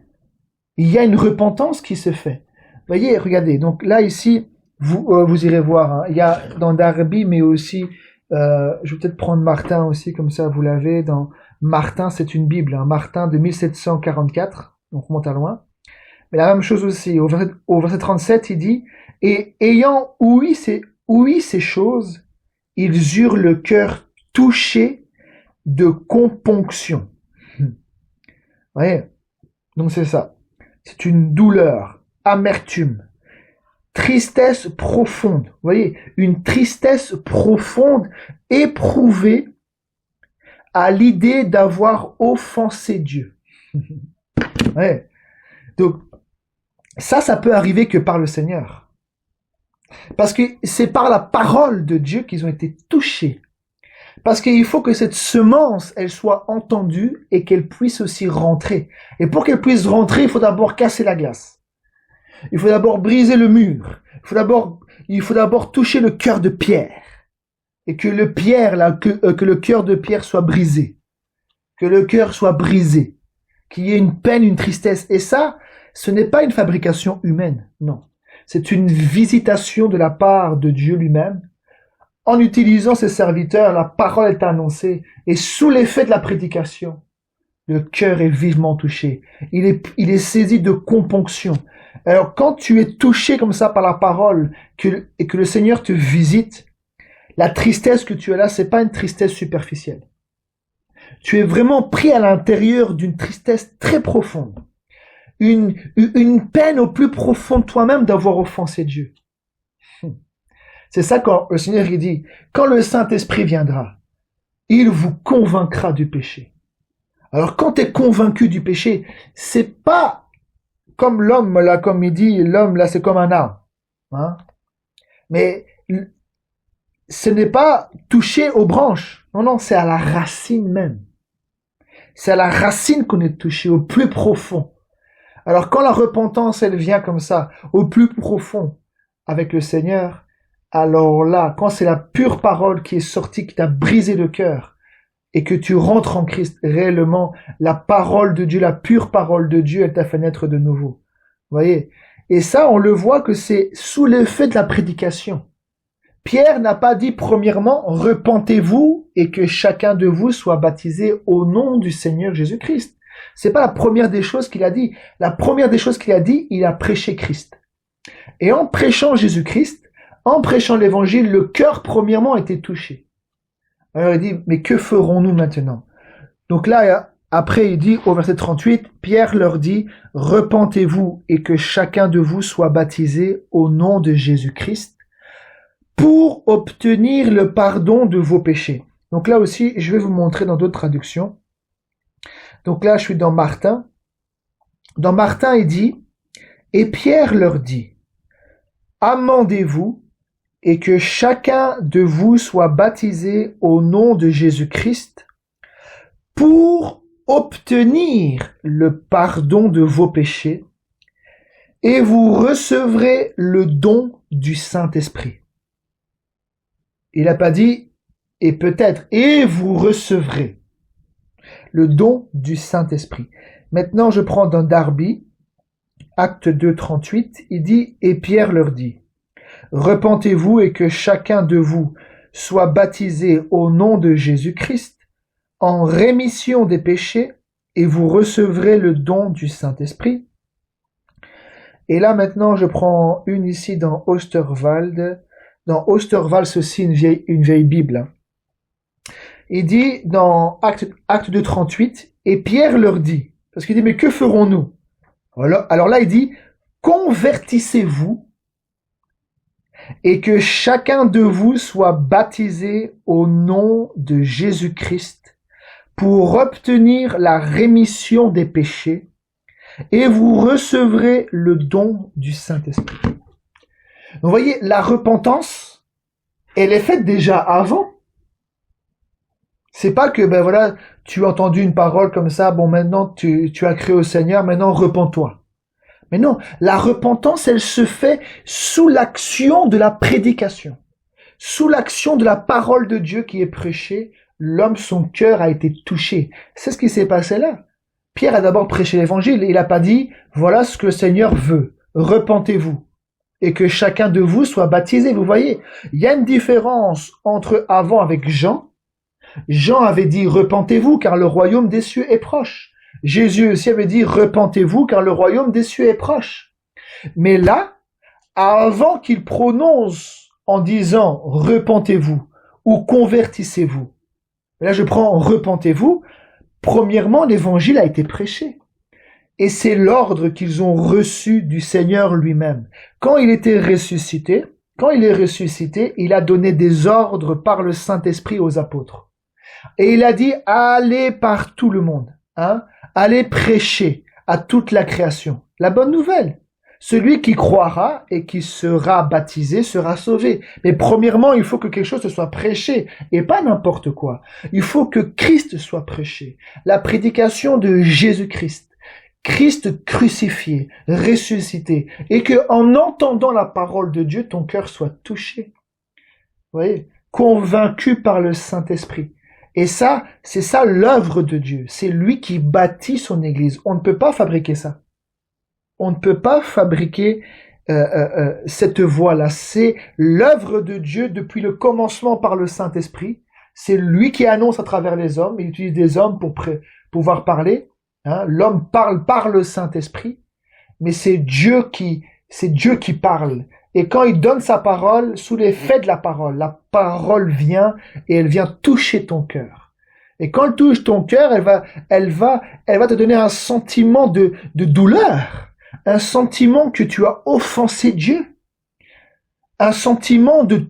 Il y a une repentance qui se fait. Vous voyez, regardez. Donc là, ici, vous irez voir. Hein, il y a dans Darby, mais aussi... je vais peut-être prendre Martin aussi, comme ça vous l'avez. Dans Martin, c'est une Bible, hein, Martin de 1744, donc on remonte à loin. Mais la même chose aussi, au verset 37, il dit, et ayant ouï ces choses, ils eurent le cœur touché de componction. Vous voyez? Donc c'est ça. C'est une douleur, amertume, tristesse profonde. Vous voyez, une tristesse profonde éprouvée à l'idée d'avoir offensé Dieu. Ouais. Donc, ça peut arriver que par le Seigneur. Parce que c'est par la parole de Dieu qu'ils ont été touchés. Parce qu'il faut que cette semence, elle soit entendue et qu'elle puisse aussi rentrer. Et pour qu'elle puisse rentrer, il faut d'abord casser la glace. Il faut d'abord briser le mur. Il faut d'abord toucher le cœur de Pierre. Et que le cœur de Pierre soit brisé. Que le cœur soit brisé. Qu'il y ait une peine, une tristesse. Et ça, ce n'est pas une fabrication humaine. Non. C'est une visitation de la part de Dieu lui-même. En utilisant ses serviteurs, la parole est annoncée. Et sous l'effet de la prédication, Le cœur est vivement touché. Il est saisi de componction. Alors, quand tu es touché comme ça par la parole et que le Seigneur te visite, la tristesse que tu as là, c'est pas une tristesse superficielle. Tu es vraiment pris à l'intérieur d'une tristesse très profonde. Une peine au plus profond de toi-même d'avoir offensé Dieu. C'est ça quand le Seigneur il dit, quand le Saint-Esprit viendra, il vous convaincra du péché. Alors quand tu es convaincu du péché, c'est pas comme l'homme là, comme il dit, l'homme là c'est comme un arbre. Hein? Mais ce n'est pas touché aux branches. Non, non, c'est à la racine même. C'est à la racine qu'on est touché, au plus profond. Alors quand la repentance, elle vient comme ça, au plus profond, avec le Seigneur, alors là, quand c'est la pure parole qui est sortie, qui t'a brisé le cœur, et que tu rentres en Christ, réellement, la parole de Dieu, la pure parole de Dieu, elle t'a fait naître de nouveau. Vous voyez? Et ça, on le voit que c'est sous l'effet de la prédication. Pierre n'a pas dit premièrement, repentez-vous et que chacun de vous soit baptisé au nom du Seigneur Jésus-Christ. C'est pas la première des choses qu'il a dit. La première des choses qu'il a dit, il a prêché Christ. Et en prêchant Jésus-Christ, en prêchant l'évangile, le cœur premièrement a été touché. Alors il dit, mais que ferons-nous maintenant? Donc là, après il dit au verset 38, Pierre leur dit, repentez-vous et que chacun de vous soit baptisé au nom de Jésus-Christ pour obtenir le pardon de vos péchés. Donc là aussi, je vais vous montrer dans d'autres traductions. Donc là, je suis dans Martin. Dans Martin, il dit, et Pierre leur dit, amendez-vous et que chacun de vous soit baptisé au nom de Jésus-Christ pour obtenir le pardon de vos péchés et vous recevrez le don du Saint-Esprit. Il n'a pas dit et peut-être, et vous recevrez le don du Saint-Esprit. Maintenant, je prends dans Darby, acte 2, 38, il dit, et Pierre leur dit, repentez-vous et que chacun de vous soit baptisé au nom de Jésus-Christ en rémission des péchés et vous recevrez le don du Saint-Esprit. Et là maintenant je prends une ici dans Osterwald. Dans Osterwald, ceci une vieille Bible. Il dit dans acte 2, 38, et Pierre leur dit, parce qu'il dit mais que ferons-nous? Alors là il dit, convertissez-vous et que chacun de vous soit baptisé au nom de Jésus-Christ pour obtenir la rémission des péchés et vous recevrez le don du Saint-Esprit. Vous voyez, la repentance, elle est faite déjà avant. C'est pas que, ben voilà, tu as entendu une parole comme ça, bon maintenant tu as cru au Seigneur, maintenant repens-toi. Mais non, la repentance, elle se fait sous l'action de la prédication. Sous l'action de la parole de Dieu qui est prêchée, l'homme, son cœur a été touché. C'est ce qui s'est passé là. Pierre a d'abord prêché l'évangile, il n'a pas dit, voilà ce que le Seigneur veut, repentez-vous, et que chacun de vous soit baptisé. Vous voyez, il y a une différence entre avant avec Jean. Jean avait dit, repentez-vous, car le royaume des cieux est proche. Jésus aussi avait dit, repentez-vous, car le royaume des cieux est proche. Mais là, avant qu'il prononce en disant, repentez-vous, ou convertissez-vous. Là, je prends repentez-vous. Premièrement, l'évangile a été prêché. Et c'est l'ordre qu'ils ont reçu du Seigneur lui-même. Quand il était ressuscité, il a donné des ordres par le Saint-Esprit aux apôtres. Et il a dit, allez par tout le monde, hein, allez prêcher à toute la création. La bonne nouvelle. Celui qui croira et qui sera baptisé sera sauvé. Mais premièrement, il faut que quelque chose soit prêché et pas n'importe quoi. Il faut que Christ soit prêché. La prédication de Jésus-Christ. Christ crucifié, ressuscité. Et que en entendant la parole de Dieu, ton cœur soit touché. Vous voyez? Convaincu par le Saint-Esprit. Et ça, c'est ça l'œuvre de Dieu. C'est lui qui bâtit son église. On ne peut pas fabriquer ça. On ne peut pas fabriquer cette voie-là. C'est l'œuvre de Dieu depuis le commencement par le Saint-Esprit. C'est lui qui annonce à travers les hommes. Il utilise des hommes pouvoir parler. Hein, l'homme parle par le Saint-Esprit, mais c'est Dieu qui parle. Et quand il donne sa parole, sous l'effet de la parole vient et elle vient toucher ton cœur. Et quand elle touche ton cœur, elle va te donner un sentiment de douleur, un sentiment que tu as offensé Dieu, un sentiment de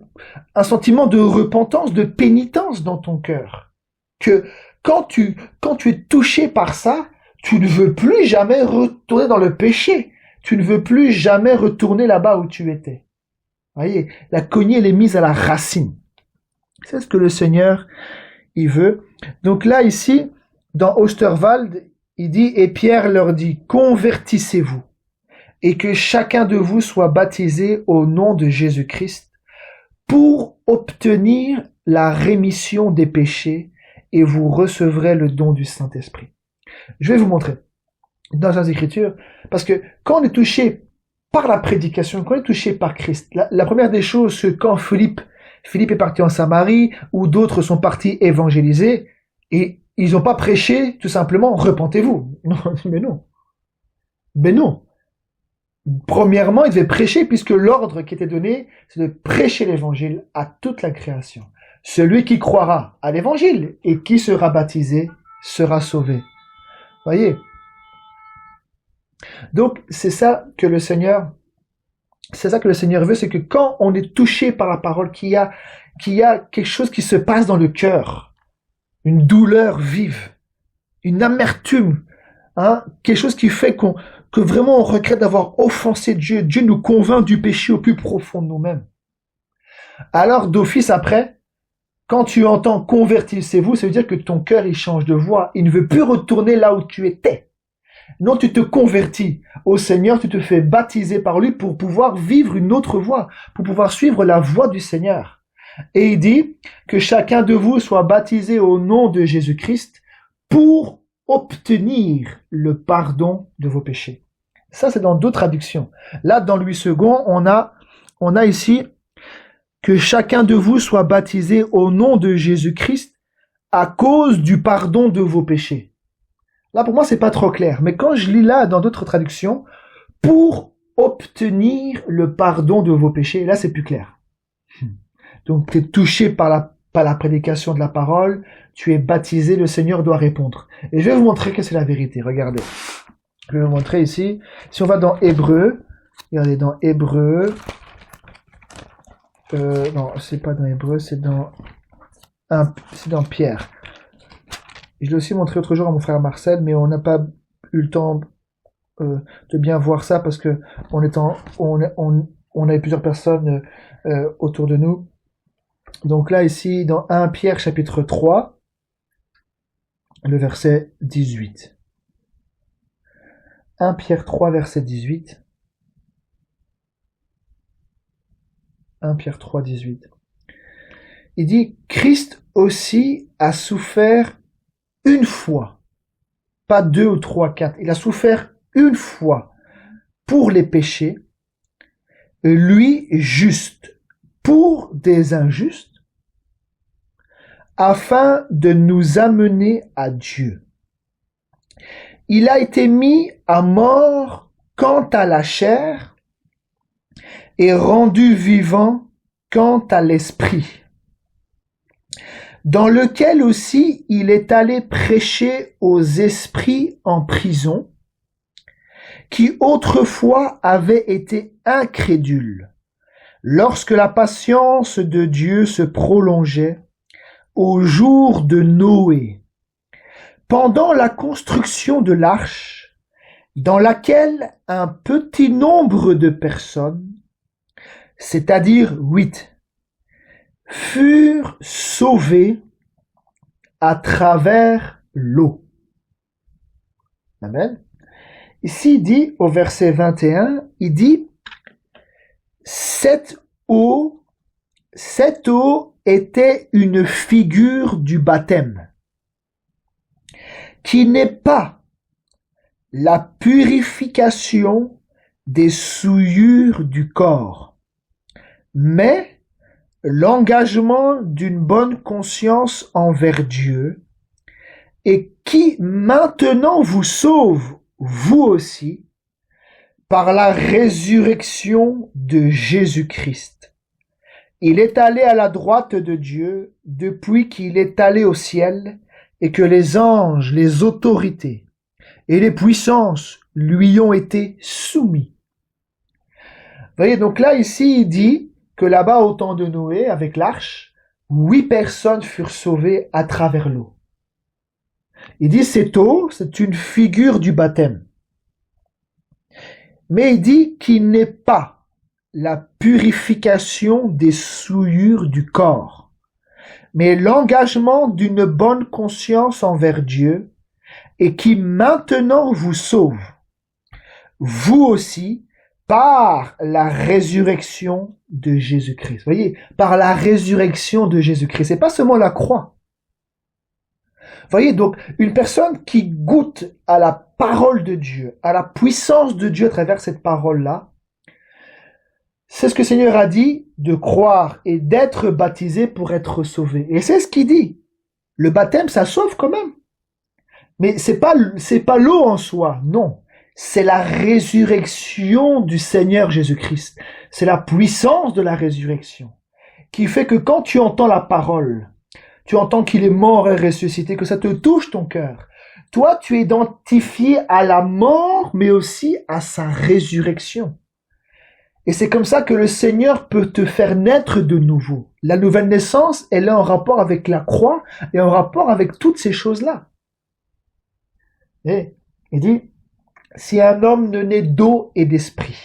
repentance, de pénitence dans ton cœur. Que quand tu es touché par ça, tu ne veux plus jamais retourner dans le péché. Tu ne veux plus jamais retourner là-bas où tu étais. Voyez, la cognée, elle est mise à la racine. C'est ce que le Seigneur, il veut. Donc là, ici, dans Osterwald, il dit, et Pierre leur dit, convertissez-vous, et que chacun de vous soit baptisé au nom de Jésus-Christ, pour obtenir la rémission des péchés, et vous recevrez le don du Saint-Esprit. Je vais vous montrer dans les Écritures, parce que quand on est touché par la prédication, quand on est touché par Christ, la première des choses, c'est quand Philippe est parti en Samarie, ou d'autres sont partis évangéliser, et ils n'ont pas prêché tout simplement, repentez-vous. Non, mais non. Mais non. Premièrement, ils devaient prêcher, puisque l'ordre qui était donné, c'est de prêcher l'évangile à toute la création. Celui qui croira à l'évangile et qui sera baptisé sera sauvé. Voyez. Donc, c'est ça que le Seigneur veut, c'est que quand on est touché par la parole, qu'il y a quelque chose qui se passe dans le cœur, une douleur vive, une amertume, hein, quelque chose qui fait que vraiment on regrette d'avoir offensé Dieu. Dieu nous convainc du péché au plus profond de nous-mêmes. Alors, d'office après, quand tu entends convertissez-vous, ça veut dire que ton cœur, il change de voie. Il ne veut plus retourner là où tu étais. Non, tu te convertis au Seigneur, tu te fais baptiser par lui pour pouvoir vivre une autre voie, pour pouvoir suivre la voie du Seigneur. Et il dit que chacun de vous soit baptisé au nom de Jésus-Christ pour obtenir le pardon de vos péchés. Ça, c'est dans d'autres traductions. Là, dans Louis II, on a ici que chacun de vous soit baptisé au nom de Jésus-Christ à cause du pardon de vos péchés. Là, pour moi, c'est pas trop clair. Mais quand je lis là, dans d'autres traductions, pour obtenir le pardon de vos péchés, là, c'est plus clair. Donc, tu es touché par la prédication de la parole, tu es baptisé, le Seigneur doit répondre. Et je vais vous montrer que c'est la vérité. Regardez. Je vais vous montrer ici. Si on va dans Hébreu, regardez, dans Hébreu, non, c'est pas dans Hébreu, c'est dans Pierre. Je l'ai aussi montré l'autre jour à mon frère Marcel, mais on n'a pas eu le temps de bien voir ça parce que on avait plusieurs personnes autour de nous. Donc là, ici, dans 1 Pierre chapitre 3, le verset 18. 1 Pierre 3, verset 18. 1 Pierre 3, 18. Il dit, Christ aussi a souffert une fois, pas 2 ou 3, 4. Il a souffert une fois pour les péchés, lui juste pour des injustes, afin de nous amener à Dieu. Il a été mis à mort quant à la chair et rendu vivant quant à l'esprit, dans lequel aussi il est allé prêcher aux esprits en prison, qui autrefois avaient été incrédules, lorsque la patience de Dieu se prolongeait au jour de Noé, pendant la construction de l'arche, dans laquelle un petit nombre de personnes, c'est-à-dire 8, furent sauvés à travers l'eau. Amen. Ici, il dit, au verset 21, il dit, cette eau était une figure du baptême, qui n'est pas la purification des souillures du corps, mais l'engagement d'une bonne conscience envers Dieu et qui maintenant vous sauve, vous aussi, par la résurrection de Jésus-Christ. Il est allé à la droite de Dieu depuis qu'il est allé au ciel et que les anges, les autorités et les puissances lui ont été soumis. Vous voyez, donc là, ici, il dit que là-bas, au temps de Noé, avec l'arche, 8 personnes furent sauvées à travers l'eau. Il dit, cette eau, c'est une figure du baptême. Mais il dit qu'il n'est pas la purification des souillures du corps, mais l'engagement d'une bonne conscience envers Dieu et qui maintenant vous sauve, vous aussi, par la résurrection de Jésus-Christ. Vous voyez, par la résurrection de Jésus-Christ. C'est pas seulement la croix. Vous voyez, donc, une personne qui goûte à la parole de Dieu, à la puissance de Dieu à travers cette parole-là, c'est ce que le Seigneur a dit, de croire et d'être baptisé pour être sauvé. Et c'est ce qu'il dit. Le baptême, ça sauve quand même. Mais c'est pas l'eau en soi, non. C'est la résurrection du Seigneur Jésus-Christ. C'est la puissance de la résurrection qui fait que quand tu entends la parole, tu entends qu'il est mort et ressuscité, que ça te touche ton cœur. Toi, tu es identifié à la mort, mais aussi à sa résurrection. Et c'est comme ça que le Seigneur peut te faire naître de nouveau. La nouvelle naissance, elle est en rapport avec la croix et en rapport avec toutes ces choses-là. Et il dit, si un homme ne naît d'eau et d'esprit.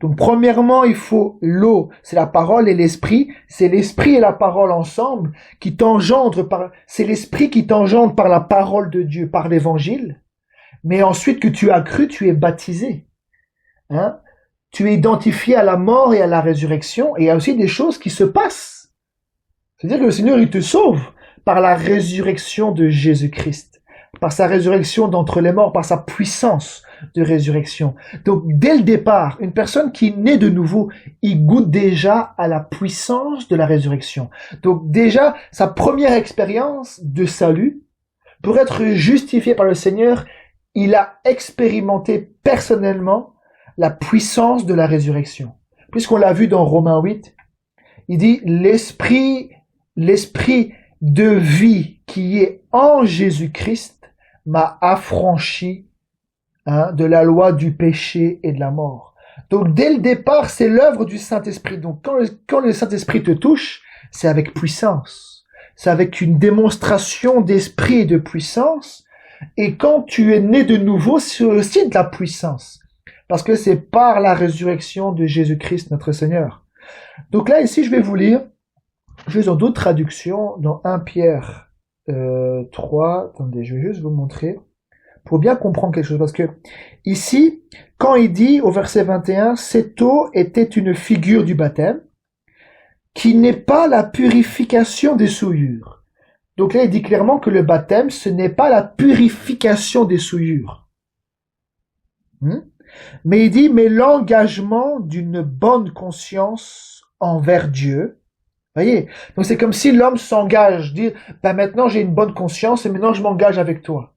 Donc premièrement, il faut l'eau, c'est la parole et l'esprit, c'est l'esprit et la parole ensemble qui t'engendrent c'est l'esprit qui t'engendre par la parole de Dieu, par l'évangile. Mais ensuite que tu as cru, tu es baptisé. Hein? Tu es identifié à la mort et à la résurrection, et il y a aussi des choses qui se passent. C'est-à-dire que le Seigneur, il te sauve par la résurrection de Jésus-Christ, par sa résurrection d'entre les morts, par sa puissance de résurrection. Donc, dès le départ, une personne qui naît de nouveau, il goûte déjà à la puissance de la résurrection. Donc, déjà, sa première expérience de salut, pour être justifié par le Seigneur, il a expérimenté personnellement la puissance de la résurrection. Puisqu'on l'a vu dans Romains 8, il dit l'esprit de vie qui est en Jésus-Christ m'a affranchi de la loi du péché et de la mort. Donc dès le départ, c'est l'œuvre du Saint-Esprit. Donc quand le Saint-Esprit te touche, c'est avec puissance. C'est avec une démonstration d'esprit et de puissance. Et quand tu es né de nouveau, c'est aussi de la puissance. Parce que c'est par la résurrection de Jésus-Christ notre Seigneur. Donc là, ici, je vais vous lire, juste dans d'autres traductions, dans 1 Pierre 3, attendez, je vais juste vous montrer, pour bien comprendre quelque chose. Parce que ici, quand il dit au verset 21, cette eau était une figure du baptême, qui n'est pas la purification des souillures. Donc là, il dit clairement que le baptême, ce n'est pas la purification des souillures. Mais il dit, mais l'engagement d'une bonne conscience envers Dieu. Voyez? Donc c'est comme si l'homme s'engage, dit, maintenant j'ai une bonne conscience et maintenant je m'engage avec toi.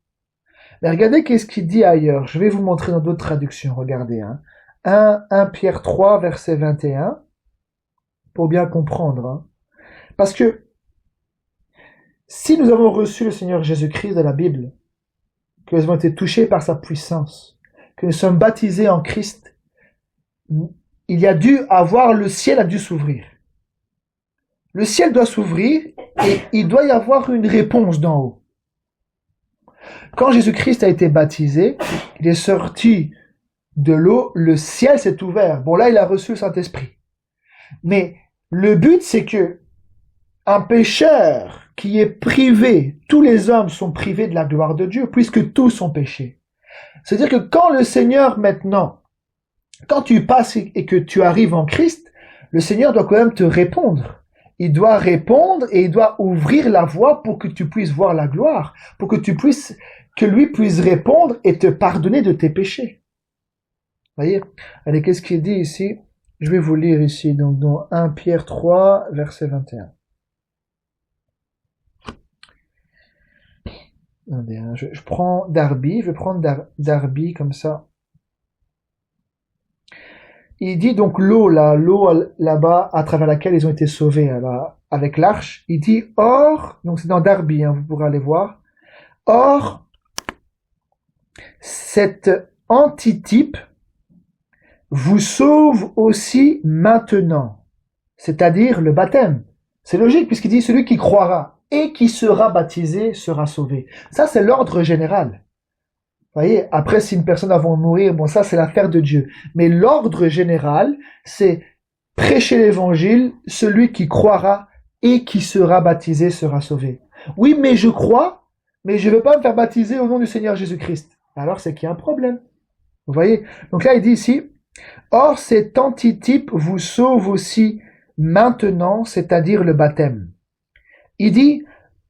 Mais regardez qu'est-ce qu'il dit ailleurs. Je vais vous montrer dans d'autres traductions. Regardez, 1 Pierre 3, verset 21, pour bien comprendre. Parce que si nous avons reçu le Seigneur Jésus-Christ de la Bible, que nous avons été touchés par sa puissance, que nous sommes baptisés en Christ, il y a dû avoir, le ciel a dû s'ouvrir. Le ciel doit s'ouvrir et il doit y avoir une réponse d'en haut. Quand Jésus-Christ a été baptisé, il est sorti de l'eau, le ciel s'est ouvert. Bon, là, il a reçu le Saint-Esprit. Mais le but, c'est que un pécheur qui est privé, tous les hommes sont privés de la gloire de Dieu, puisque tous ont péché. C'est-à-dire que quand le Seigneur maintenant, quand tu passes et que tu arrives en Christ, le Seigneur doit quand même te répondre. Il doit répondre et il doit ouvrir la voie pour que tu puisses voir la gloire, pour que lui puisse répondre et te pardonner de tes péchés. Voyez? Allez, qu'est-ce qu'il dit ici? Je vais vous lire ici, donc dans 1 Pierre 3, verset 21. Attendez, hein, je prends Darby, je vais prendre Darby comme ça. Il dit donc l'eau là-bas à travers laquelle ils ont été sauvés là, avec l'arche. Il dit or, donc c'est dans Darby, hein, vous pourrez aller voir. Or, cet antitype vous sauve aussi maintenant, c'est-à-dire le baptême. C'est logique puisqu'il dit celui qui croira et qui sera baptisé sera sauvé. Ça c'est l'ordre général. Vous voyez, après si une personne va mourir, bon ça c'est l'affaire de Dieu. Mais l'ordre général, c'est prêcher l'évangile, celui qui croira et qui sera baptisé sera sauvé. Oui, mais je crois, mais je ne veux pas me faire baptiser au nom du Seigneur Jésus-Christ. Alors c'est qu'il y a un problème. Vous voyez? Donc là il dit ici, or cet antitype vous sauve aussi maintenant, c'est-à-dire le baptême. Il dit,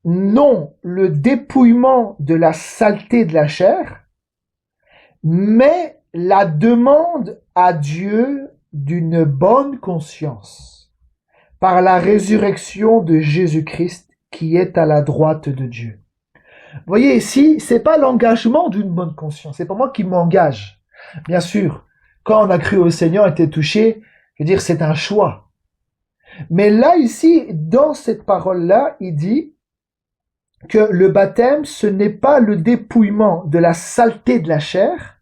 non le dépouillement de la saleté de la chair, mais la demande à Dieu d'une bonne conscience par la résurrection de Jésus-Christ qui est à la droite de Dieu. Vous voyez ici, c'est pas l'engagement d'une bonne conscience, c'est pas moi qui m'engage. Bien sûr, quand on a cru au Seigneur, on était touché, je veux dire, c'est un choix. Mais là, ici, dans cette parole-là, il dit que le baptême, ce n'est pas le dépouillement de la saleté de la chair,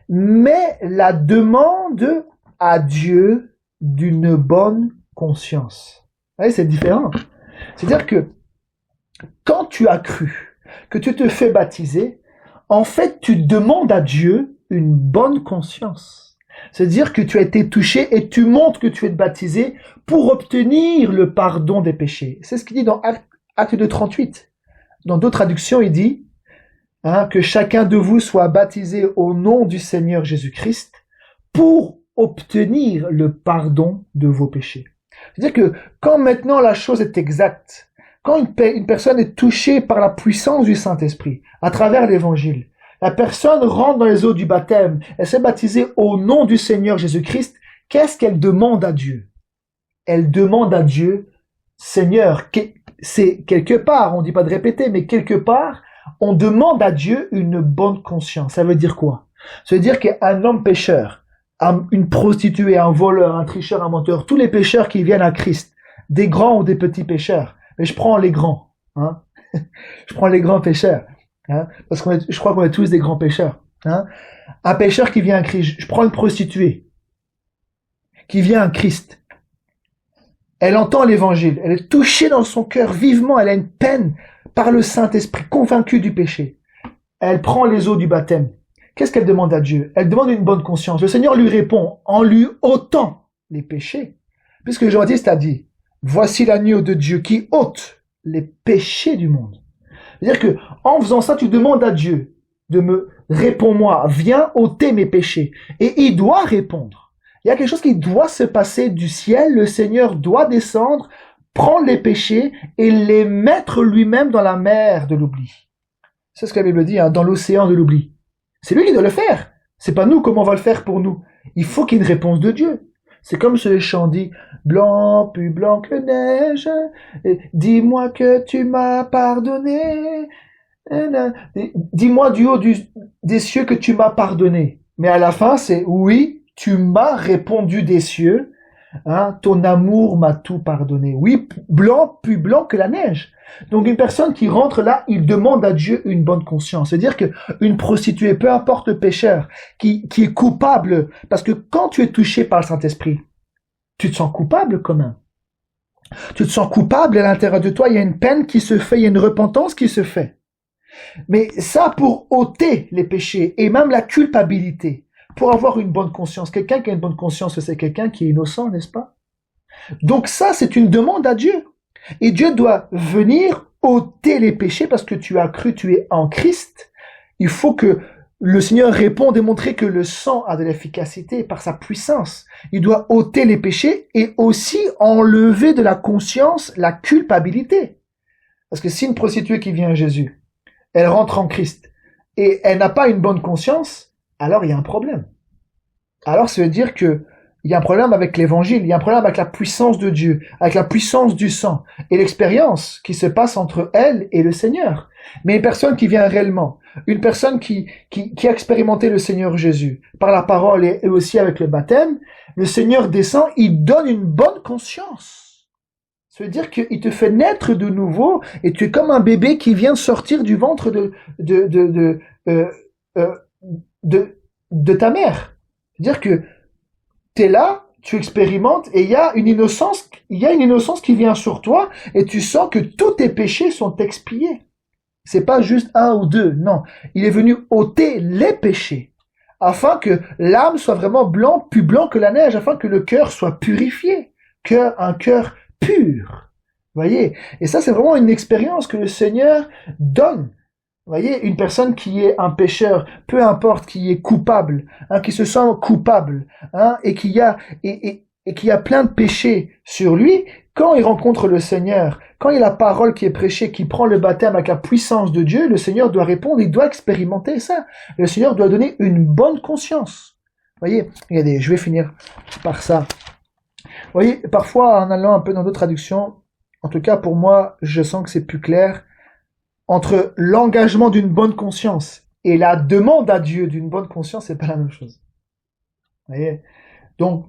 mais la demande à Dieu d'une bonne conscience. Vous voyez, c'est différent. C'est-à-dire que quand tu as cru, que tu te fais baptiser, en fait, tu demandes à Dieu une bonne conscience. C'est-à-dire que tu as été touché et tu montres que tu es baptisé pour obtenir le pardon des péchés. C'est ce qu'il dit dans Acte 2:38. Dans d'autres traductions, il dit que chacun de vous soit baptisé au nom du Seigneur Jésus-Christ pour obtenir le pardon de vos péchés. C'est-à-dire que quand maintenant la chose est exacte, quand une personne est touchée par la puissance du Saint-Esprit, à travers l'Évangile, la personne rentre dans les eaux du baptême, elle s'est baptisée au nom du Seigneur Jésus-Christ, qu'est-ce qu'elle demande à Dieu? Elle demande à Dieu, Seigneur, c'est quelque part, on ne dit pas de répéter, mais quelque part, on demande à Dieu une bonne conscience. Ça veut dire quoi? Ça veut dire qu'un homme pécheur, une prostituée, un voleur, un tricheur, un menteur, tous les pécheurs qui viennent à Christ, des grands ou des petits pécheurs, mais je prends les grands, hein. Je prends les grands pécheurs, hein, parce je crois qu'on est tous des grands pécheurs, hein. Un pécheur qui vient à Christ, je prends une prostituée qui vient à Christ. Elle entend l'évangile, elle est touchée dans son cœur vivement, elle a une peine par le Saint-Esprit, convaincue du péché. Elle prend les eaux du baptême. Qu'est-ce qu'elle demande à Dieu? Elle demande une bonne conscience. Le Seigneur lui répond en lui ôtant les péchés. Puisque Jean-Baptiste a dit, voici l'agneau de Dieu qui ôte les péchés du monde. C'est-à-dire que, en faisant ça, tu demandes à Dieu de me réponds-moi, viens ôter mes péchés. Et il doit répondre. Il y a quelque chose qui doit se passer du ciel. Le Seigneur doit descendre, prendre les péchés et les mettre lui-même dans la mer de l'oubli. C'est ce que la Bible dit, hein, dans l'océan de l'oubli. C'est lui qui doit le faire. C'est pas nous comment on va le faire pour nous. Il faut qu'il y ait une réponse de Dieu. C'est comme ce chant dit, blanc, plus blanc que neige, dis-moi que tu m'as pardonné, dis-moi du haut des cieux que tu m'as pardonné. Mais à la fin, c'est oui, tu m'as répondu des cieux, hein, ton amour m'a tout pardonné. Oui, blanc, plus blanc que la neige. Donc une personne qui rentre là, il demande à Dieu une bonne conscience. C'est-à-dire qu'une prostituée, peu importe le pécheur, qui est coupable, parce que quand tu es touché par le Saint-Esprit, tu te sens coupable quand même. Tu te sens coupable à l'intérieur de toi, il y a une peine qui se fait, il y a une repentance qui se fait. Mais ça, pour ôter les péchés et même la culpabilité, pour avoir une bonne conscience. Quelqu'un qui a une bonne conscience, c'est quelqu'un qui est innocent, n'est-ce pas? Donc ça, c'est une demande à Dieu. Et Dieu doit venir ôter les péchés parce que tu as cru, tu es en Christ. Il faut que le Seigneur réponde et montrer que le sang a de l'efficacité par sa puissance. Il doit ôter les péchés et aussi enlever de la conscience la culpabilité. Parce que si une prostituée qui vient à Jésus, elle rentre en Christ et elle n'a pas une bonne conscience, alors il y a un problème. Alors ça veut dire que il y a un problème avec l'évangile, il y a un problème avec la puissance de Dieu, avec la puissance du sang et l'expérience qui se passe entre elle et le Seigneur. Mais une personne qui vient réellement, une personne qui a expérimenté le Seigneur Jésus par la parole et aussi avec le baptême, le Seigneur descend, il donne une bonne conscience. Ça veut dire qu'il te fait naître de nouveau et tu es comme un bébé qui vient sortir du ventre de ta mère. C'est-à-dire que t'es là, tu expérimentes et il y a une innocence qui vient sur toi et tu sens que tous tes péchés sont expiés. C'est pas juste un ou deux, non. Il est venu ôter les péchés afin que l'âme soit vraiment blanc, plus blanc que la neige, afin que le cœur soit purifié, un cœur pur. Voyez? Et ça, c'est vraiment une expérience que le Seigneur donne. Voyez, une personne qui est un pécheur, peu importe, qui est coupable, qui se sent coupable, et qui a plein de péchés sur lui, quand il rencontre le Seigneur, quand il y a la parole qui est prêchée, qui prend le baptême avec la puissance de Dieu, le Seigneur doit répondre, il doit expérimenter ça. Le Seigneur doit donner une bonne conscience. Voyez, regardez, je vais finir par ça. Voyez, parfois, en allant un peu dans d'autres traductions, en tout cas pour moi, je sens que c'est plus clair, entre l'engagement d'une bonne conscience et la demande à Dieu d'une bonne conscience, c'est pas la même chose. Vous voyez? Donc,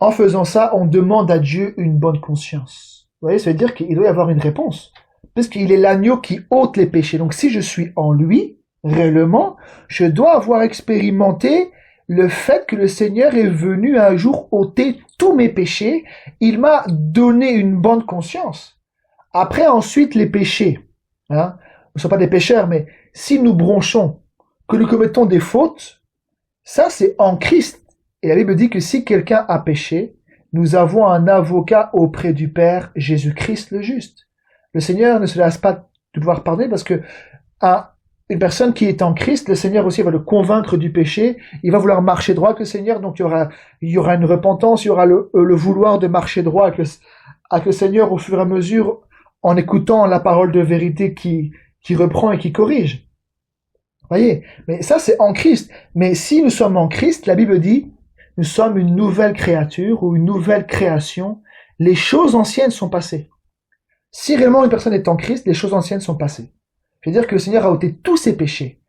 en faisant ça, on demande à Dieu une bonne conscience. Vous voyez, ça veut dire qu'il doit y avoir une réponse. Parce qu'il est l'agneau qui ôte les péchés. Donc, si je suis en lui, réellement, je dois avoir expérimenté le fait que le Seigneur est venu un jour ôter tous mes péchés. Il m'a donné une bonne conscience. Après, ensuite, les péchés. Nous ne sommes pas des pécheurs, mais si nous bronchons, que nous commettons des fautes, ça c'est en Christ. Et la Bible dit que si quelqu'un a péché, nous avons un avocat auprès du Père, Jésus-Christ le juste. Le Seigneur ne se lasse pas de pouvoir pardonner parce que une personne qui est en Christ, le Seigneur aussi va le convaincre du péché, il va vouloir marcher droit avec le Seigneur, donc il y aura une repentance, il y aura le vouloir de marcher droit avec le Seigneur au fur et à mesure, en écoutant la parole de vérité qui reprend et qui corrige. Voyez, mais ça c'est en Christ. Mais si nous sommes en Christ, la Bible dit, nous sommes une nouvelle créature ou une nouvelle création. Les choses anciennes sont passées. Si réellement une personne est en Christ, les choses anciennes sont passées. Je veux dire que le Seigneur a ôté tous ses péchés.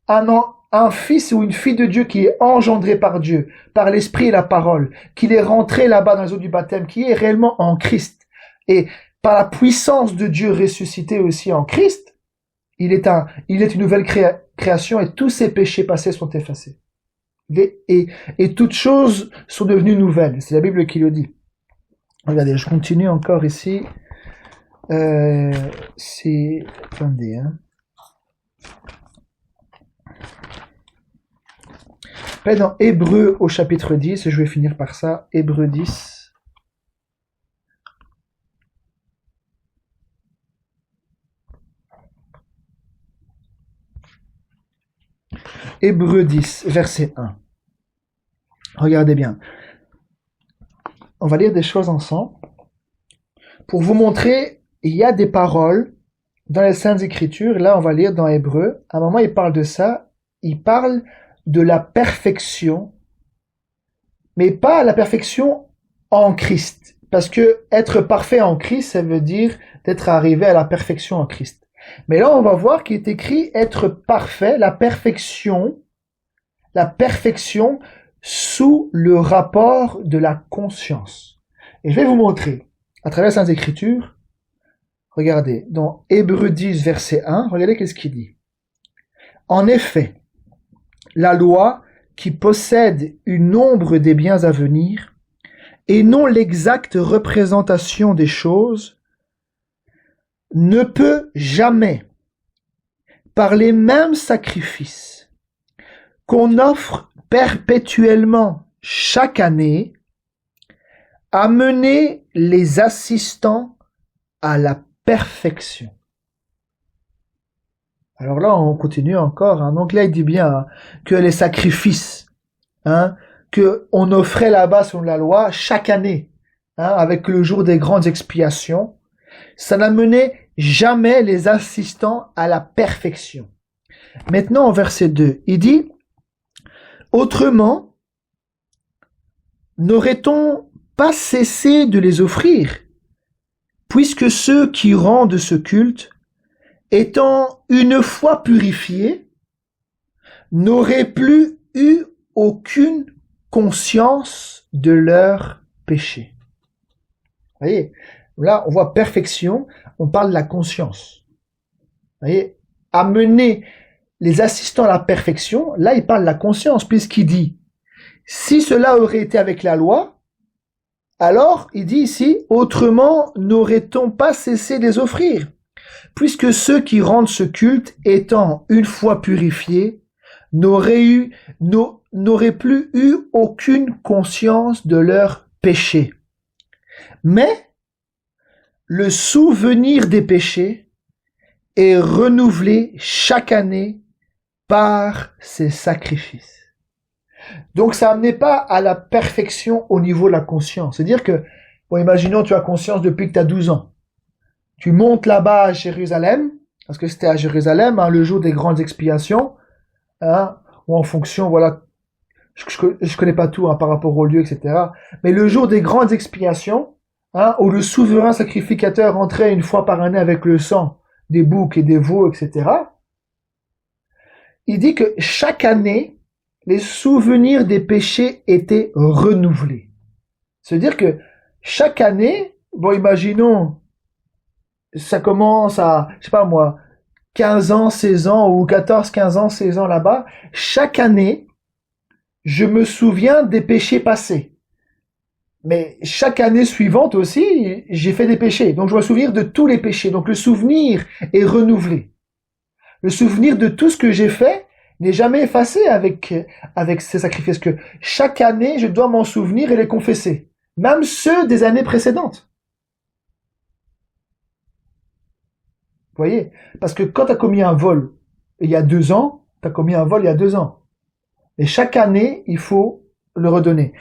Un fils ou une fille de Dieu qui est engendré par Dieu, par l'Esprit et la parole, qu'il est rentré là-bas dans les eaux du baptême, qui est réellement en Christ. Et par la puissance de Dieu ressuscité aussi en Christ, il est une nouvelle création et tous ses péchés passés sont effacés. Et toutes choses sont devenues nouvelles. C'est la Bible qui le dit. Regardez, je continue encore ici. Attendez, dans Hébreux au chapitre 10, je vais finir par ça. Hébreux 10. Hébreux 10, verset 1. Regardez bien. On va lire des choses ensemble. Pour vous montrer, il y a des paroles dans les Saintes Écritures. Là, on va lire dans Hébreux. À un moment, il parle de ça. Il parle de la perfection, mais pas la perfection en Christ. Parce que être parfait en Christ, ça veut dire d'être arrivé à la perfection en Christ. Mais là, on va voir qu'il est écrit être parfait, la perfection sous le rapport de la conscience. Et je vais vous montrer, à travers les Saintes Écritures, regardez, dans Hébreux 10, verset 1, regardez qu'est-ce qu'il dit. En effet, la loi qui possède une ombre des biens à venir, et non l'exacte représentation des choses, ne peut jamais, par les mêmes sacrifices qu'on offre perpétuellement chaque année, amener les assistants à la perfection. Alors là, on continue encore. Donc là, il dit bien que les sacrifices, que on offrait là-bas selon la loi chaque année, avec le jour des grandes expiations, ça n'amenait jamais les assistants à la perfection. Maintenant, au verset 2, il dit, autrement, n'aurait-on pas cessé de les offrir, puisque ceux qui rendent ce culte, étant une fois purifiés, n'auraient plus eu aucune conscience de leur péché. Vous voyez, là on voit perfection, on parle de la conscience. Vous voyez, amener les assistants à la perfection, là il parle de la conscience, puisqu'il dit, si cela aurait été avec la loi, alors il dit ici, autrement n'aurait-on pas cessé de les offrir, puisque ceux qui rendent ce culte, étant une fois purifiés, n'auraient plus eu aucune conscience de leur péché. Mais le souvenir des péchés est renouvelé chaque année par ces sacrifices. Donc ça n'amenait pas à la perfection au niveau de la conscience. C'est-à-dire que, bon, imaginons tu as conscience depuis que tu as 12 ans. Tu montes là-bas à Jérusalem, parce que c'était à Jérusalem, hein, le jour des grandes expiations, hein, ou en fonction, voilà, je connais pas tout hein, par rapport au lieu, etc. Mais le jour des grandes expiations, hein, où le souverain sacrificateur entrait une fois par année avec le sang des boucs et des veaux, etc. Il dit que chaque année, les souvenirs des péchés étaient renouvelés. C'est-à-dire que chaque année, bon, imaginons, ça commence à, je sais pas moi, 15 ans, 16 ans, ou 14, 15 ans, 16 ans là-bas, chaque année, je me souviens des péchés passés. Mais chaque année suivante aussi, j'ai fait des péchés. Donc je dois me souvenir de tous les péchés. Donc le souvenir est renouvelé. Le souvenir de tout ce que j'ai fait n'est jamais effacé avec ces sacrifices. Que chaque année, je dois m'en souvenir et les confesser. Même ceux des années précédentes. Vous voyez? Parce que quand tu as commis un vol il y a 2 ans, tu as commis un vol il y a 2 ans. Et chaque année, il faut le redonner.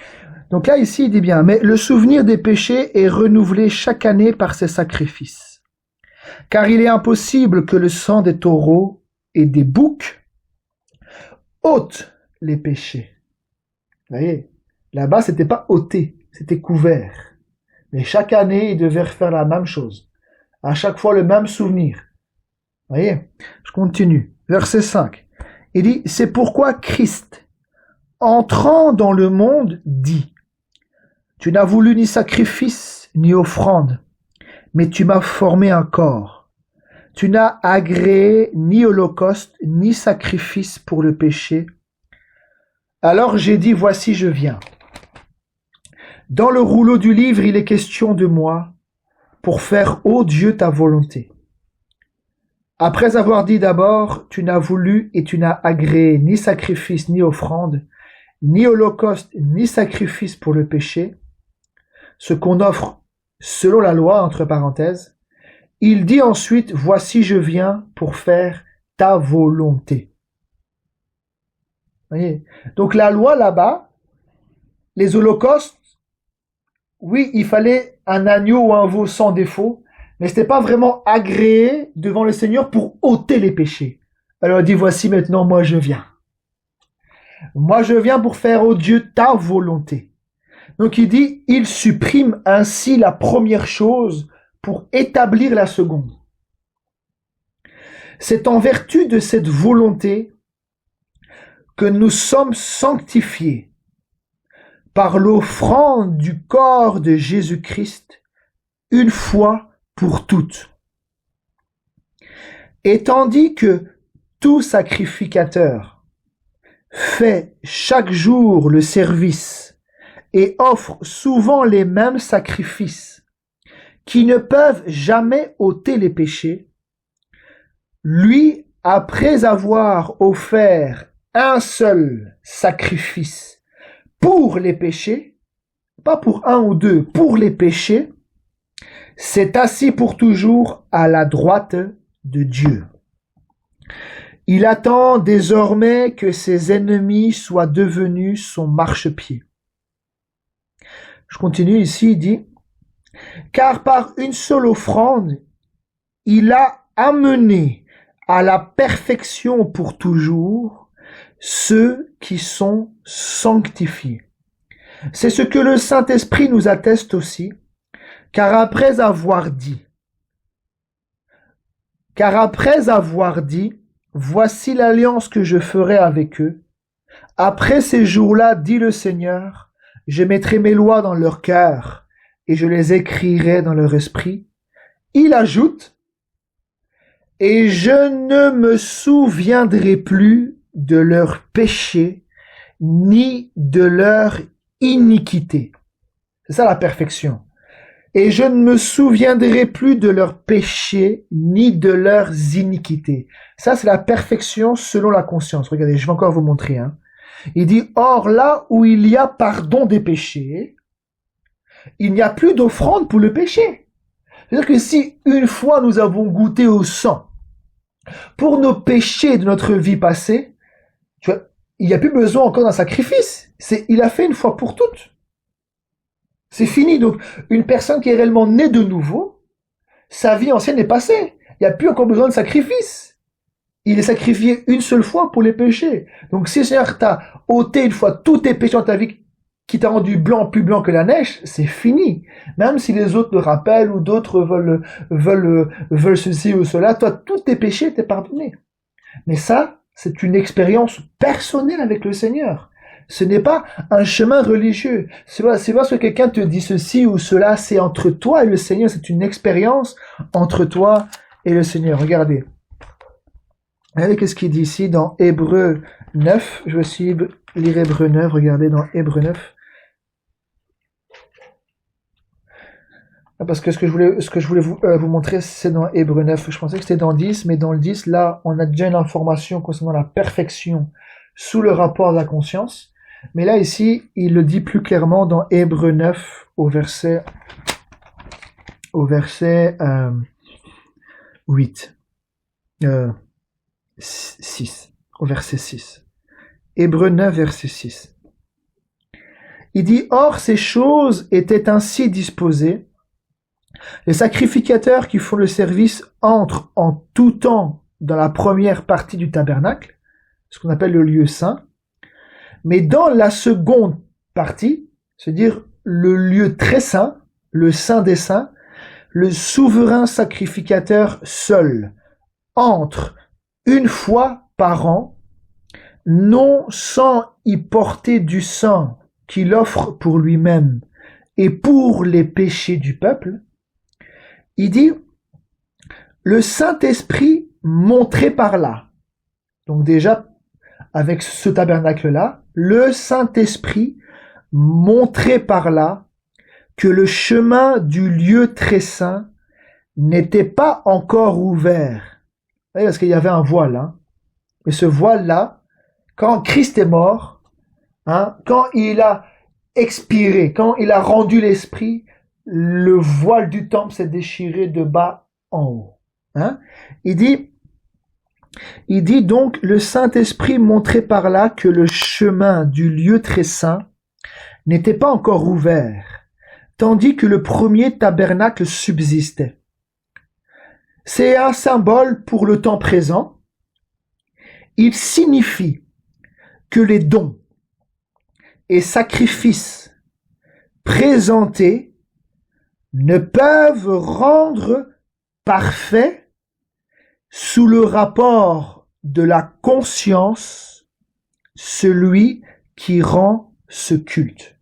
Donc là, ici, il dit bien, mais le souvenir des péchés est renouvelé chaque année par ces sacrifices. Car il est impossible que le sang des taureaux et des boucs ôte les péchés. Vous voyez? Là-bas, c'était pas ôté, c'était couvert. Mais chaque année, il devait refaire la même chose. À chaque fois, le même souvenir. Vous voyez? Je continue. Verset 5. Il dit, c'est pourquoi Christ, entrant dans le monde, dit, tu n'as voulu ni sacrifice, ni offrande, mais tu m'as formé un corps. Tu n'as agréé ni holocauste, ni sacrifice pour le péché. Alors j'ai dit, voici je viens. Dans le rouleau du livre, il est question de moi, pour faire, ô Dieu, ta volonté. Après avoir dit d'abord, tu n'as voulu et tu n'as agréé ni sacrifice, ni offrande, ni holocauste, ni sacrifice pour le péché, ce qu'on offre selon la loi, entre parenthèses, il dit ensuite, voici je viens pour faire ta volonté. Vous voyez? Donc la loi là-bas, les holocaustes, oui, il fallait un agneau ou un veau sans défaut, mais c'était pas vraiment agréé devant le Seigneur pour ôter les péchés. Alors il dit, voici maintenant, moi je viens. Moi je viens pour faire, ô Dieu, ta volonté. Donc il dit, il supprime ainsi la première chose pour établir la seconde. C'est en vertu de cette volonté que nous sommes sanctifiés par l'offrande du corps de Jésus-Christ une fois pour toutes. Et tandis que tout sacrificateur fait chaque jour le service et offre souvent les mêmes sacrifices qui ne peuvent jamais ôter les péchés, lui, après avoir offert un seul sacrifice pour les péchés, pas pour un ou deux, pour les péchés, s'est assis pour toujours à la droite de Dieu. Il attend désormais que ses ennemis soient devenus son marchepied. Je continue ici, il dit, car par une seule offrande, il a amené à la perfection pour toujours ceux qui sont sanctifiés. C'est ce que le Saint-Esprit nous atteste aussi, car après avoir dit, voici l'alliance que je ferai avec eux. Après ces jours-là, dit le Seigneur, je mettrai mes lois dans leur cœur et je les écrirai dans leur esprit. Il ajoute, et je ne me souviendrai plus de leur péché ni de leur iniquité. C'est ça la perfection. Et je ne me souviendrai plus de leurs péchés ni de leurs iniquités. Ça, c'est la perfection selon la conscience. Regardez, je vais encore vous montrer. Il dit, or là où il y a pardon des péchés, il n'y a plus d'offrande pour le péché. C'est-à-dire que si une fois nous avons goûté au sang, pour nos péchés de notre vie passée, tu vois, il n'y a plus besoin encore d'un sacrifice. Il a fait une fois pour toutes. C'est fini. Donc, une personne qui est réellement née de nouveau, sa vie ancienne est passée. Il n'y a plus encore besoin de sacrifice. Il est sacrifié une seule fois pour les péchés. Donc, si le Seigneur t'a ôté une fois tous tes péchés dans ta vie, qui t'a rendu blanc, plus blanc que la neige, c'est fini. Même si les autres le rappellent ou d'autres veulent ceci ou cela, toi, tous tes péchés t'es pardonné. Mais ça, c'est une expérience personnelle avec le Seigneur. Ce n'est pas un chemin religieux. C'est pas parce que quelqu'un te dit ceci ou cela, c'est entre toi et le Seigneur. C'est une expérience entre toi et le Seigneur. Regardez. Regardez qu'est-ce qu'il dit ici dans Hébreux 9. Je vais aussi lire Hébreux 9. Regardez dans Hébreux 9. Parce que ce que je voulais vous montrer, c'est dans Hébreux 9. Je pensais que c'était dans 10, mais dans le 10, là, on a déjà une information concernant la perfection sous le rapport à la conscience. Mais là, ici, il le dit plus clairement dans Hébreux 9, au verset 8. 6. Au verset 6. Hébreux 9, verset 6. Il dit, or, ces choses étaient ainsi disposées. Les sacrificateurs qui font le service entrent en tout temps dans la première partie du tabernacle, ce qu'on appelle le lieu saint. Mais dans la seconde partie, c'est-à-dire le lieu très saint, le saint des saints, le souverain sacrificateur seul entre une fois par an, non sans y porter du sang qu'il offre pour lui-même et pour les péchés du peuple. Il dit, le Saint-Esprit montré par là. Donc déjà, avec ce tabernacle-là, le Saint-Esprit montrait par là que le chemin du lieu très saint n'était pas encore ouvert. Vous voyez, parce qu'il y avait un voile. Et ce voile-là, quand Christ est mort, quand il a expiré, quand il a rendu l'esprit, le voile du temple s'est déchiré de bas en haut. Il dit donc, le Saint-Esprit montrait par là que le chemin du lieu très saint n'était pas encore ouvert, tandis que le premier tabernacle subsistait. C'est un symbole pour le temps présent. Il signifie que les dons et sacrifices présentés ne peuvent rendre parfait sous le rapport de la conscience celui qui rend ce culte.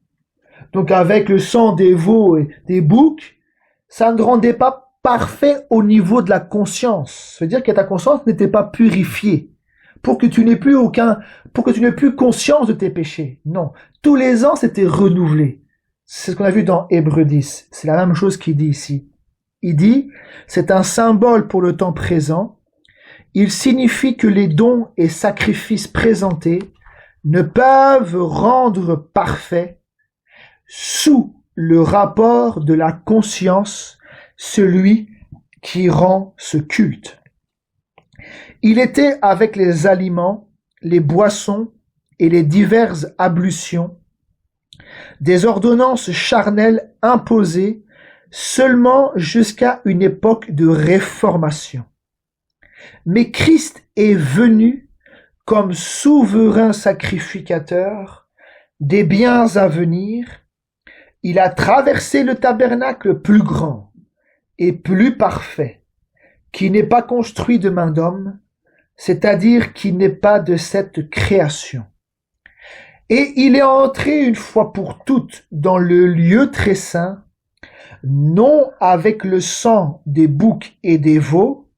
Donc avec le sang des veaux et des boucs, ça ne rendait pas parfait au niveau de la conscience. C'est-à-dire que ta conscience n'était pas purifiée pour que tu n'aies plus conscience de tes péchés. Non. Tous les ans, c'était renouvelé. C'est ce qu'on a vu dans Hébreux 10. C'est la même chose qu'il dit ici. Il dit, c'est un symbole pour le temps présent. Il signifie que les dons et sacrifices présentés ne peuvent rendre parfait sous le rapport de la conscience celui qui rend ce culte. Il était avec les aliments, les boissons et les diverses ablutions, des ordonnances charnelles imposées seulement jusqu'à une époque de réformation. Mais Christ est venu comme souverain sacrificateur des biens à venir, il a traversé le tabernacle plus grand et plus parfait, qui n'est pas construit de main d'homme, c'est-à-dire qui n'est pas de cette création. Et il est entré une fois pour toutes dans le lieu très saint, non avec le sang des boucs et des veaux,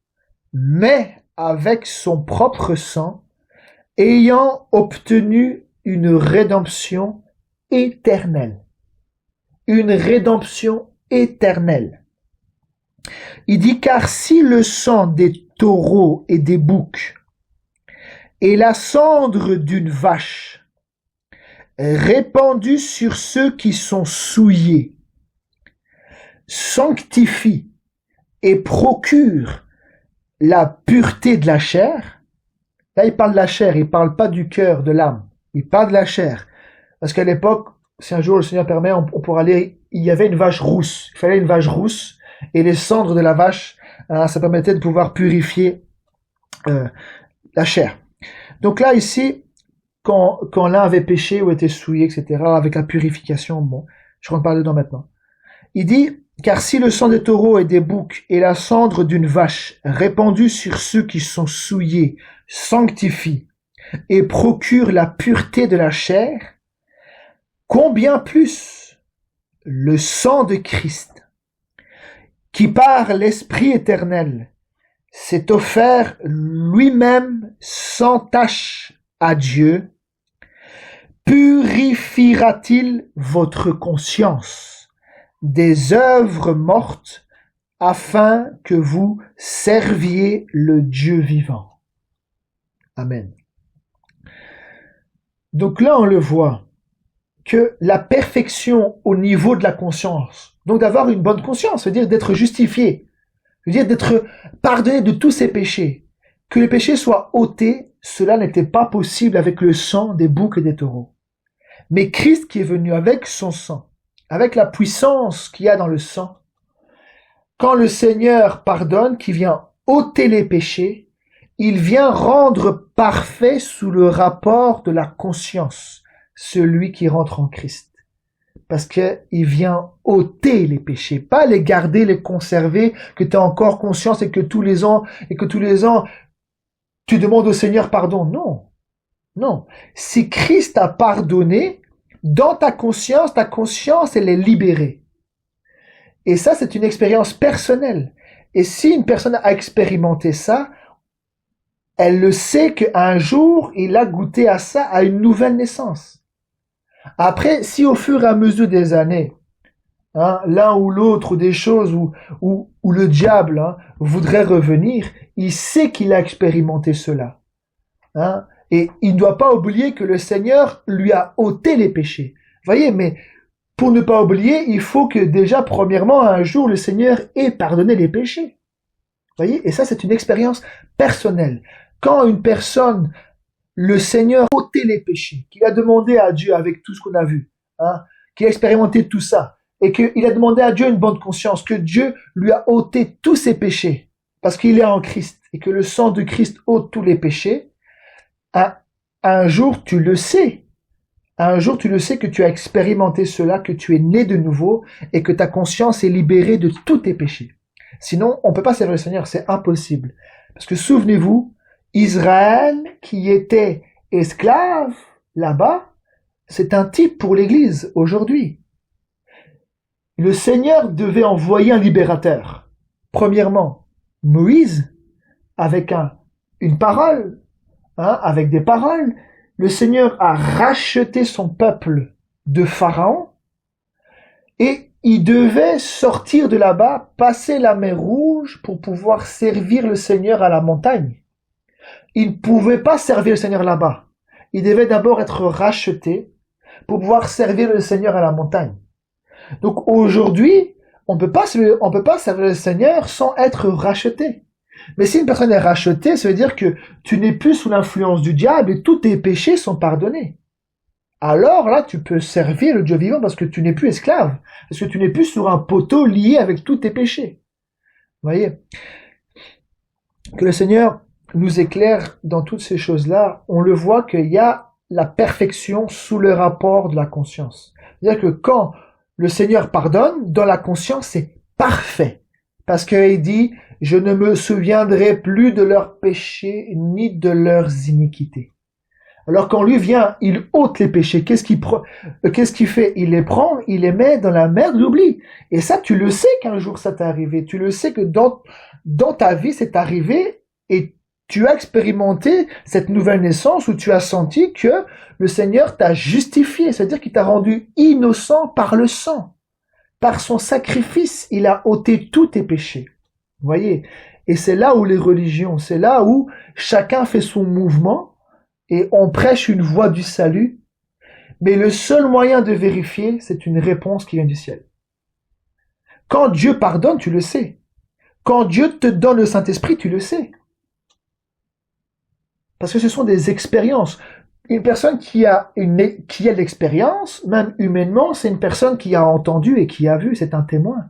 mais avec son propre sang, ayant obtenu une rédemption éternelle. Une rédemption éternelle. Il dit, car si le sang des taureaux et des boucs et la cendre d'une vache répandue sur ceux qui sont souillés sanctifie et procure la pureté de la chair, là il parle de la chair, il parle pas du cœur, de l'âme, il parle de la chair, parce qu'à l'époque, si un jour le Seigneur permet, on pourra aller, il y avait une vache rousse, il fallait une vache rousse, et les cendres de la vache, ça permettait de pouvoir purifier la chair. Donc là, ici, quand l'un avait péché ou était souillé, etc., avec la purification, bon, je rentre pas dedans maintenant. Il dit, car si le sang des taureaux et des boucs et la cendre d'une vache répandue sur ceux qui sont souillés sanctifie et procure la pureté de la chair, combien plus le sang de Christ, qui par l'Esprit éternel s'est offert lui-même sans tache à Dieu, purifiera-t-il votre conscience des œuvres mortes afin que vous serviez le Dieu vivant. Amen. Donc là, on le voit, que la perfection au niveau de la conscience, donc d'avoir une bonne conscience, c'est-à-dire d'être justifié, c'est-à-dire d'être pardonné de tous ses péchés, que les péchés soient ôtés, cela n'était pas possible avec le sang des boucs et des taureaux. Mais Christ qui est venu avec son sang, avec la puissance qu'il y a dans le sang, quand le Seigneur pardonne, qui vient ôter les péchés, il vient rendre parfait sous le rapport de la conscience celui qui rentre en Christ. Parce qu'il vient ôter les péchés, pas les garder, les conserver, que tu as encore conscience et que tous les ans, tu demandes au Seigneur pardon. Non. Non. Si Christ a pardonné, dans ta conscience, elle est libérée. Et ça, c'est une expérience personnelle. Et si une personne a expérimenté ça, elle le sait qu'un jour, il a goûté à ça, à une nouvelle naissance. Après, si au fur et à mesure des années, l'un ou l'autre, ou des choses où le diable voudrait revenir, il sait qu'il a expérimenté cela. Et il ne doit pas oublier que le Seigneur lui a ôté les péchés. Voyez, mais pour ne pas oublier, il faut que déjà, premièrement, un jour, le Seigneur ait pardonné les péchés. Voyez, et ça, c'est une expérience personnelle. Quand une personne, le Seigneur a ôté les péchés, qu'il a demandé à Dieu avec tout ce qu'on a vu, qu'il a expérimenté tout ça, et qu'il a demandé à Dieu une bonne conscience, que Dieu lui a ôté tous ses péchés, parce qu'il est en Christ, et que le sang de Christ ôte tous les péchés, un jour tu le sais. Un jour tu le sais que tu as expérimenté cela, que tu es né de nouveau, et que ta conscience est libérée de tous tes péchés. Sinon, on ne peut pas servir le Seigneur, c'est impossible. Parce que souvenez-vous, Israël qui était esclave là-bas, c'est un type pour l'Église aujourd'hui. Le Seigneur devait envoyer un libérateur. Premièrement, Moïse, avec une parole, avec des paroles. Le Seigneur a racheté son peuple de Pharaon et il devait sortir de là-bas, passer la mer Rouge pour pouvoir servir le Seigneur à la montagne. Il ne pouvait pas servir le Seigneur là-bas. Il devait d'abord être racheté pour pouvoir servir le Seigneur à la montagne. Donc aujourd'hui, on peut pas servir le Seigneur sans être racheté. Mais si une personne est rachetée, ça veut dire que tu n'es plus sous l'influence du diable et tous tes péchés sont pardonnés. Alors là, tu peux servir le Dieu vivant parce que tu n'es plus esclave, parce que tu n'es plus sur un poteau lié avec tous tes péchés. Vous voyez? Que le Seigneur nous éclaire dans toutes ces choses-là. On le voit qu'il y a la perfection sous le rapport de la conscience. C'est-à-dire que quand le Seigneur pardonne, dans la conscience, c'est parfait. Parce qu'il dit, je ne me souviendrai plus de leurs péchés ni de leurs iniquités. Alors quand lui vient, il ôte les péchés. Qu'est-ce qu'il fait? Il les prend, il les met dans la mer de l'oubli. Et ça, tu le sais qu'un jour ça t'est arrivé. Tu le sais que dans ta vie, c'est arrivé et tu as expérimenté cette nouvelle naissance où tu as senti que le Seigneur t'a justifié. C'est-à-dire qu'il t'a rendu innocent par le sang. Par son sacrifice, il a ôté tous tes péchés. Vous voyez? Et c'est là où les religions, c'est là où chacun fait son mouvement et on prêche une voie du salut, mais le seul moyen de vérifier, c'est une réponse qui vient du ciel. Quand Dieu pardonne, tu le sais. Quand Dieu te donne le Saint-Esprit, tu le sais. Parce que ce sont des expériences. Une personne qui a de l'expérience, même humainement, c'est une personne qui a entendu et qui a vu, c'est un témoin.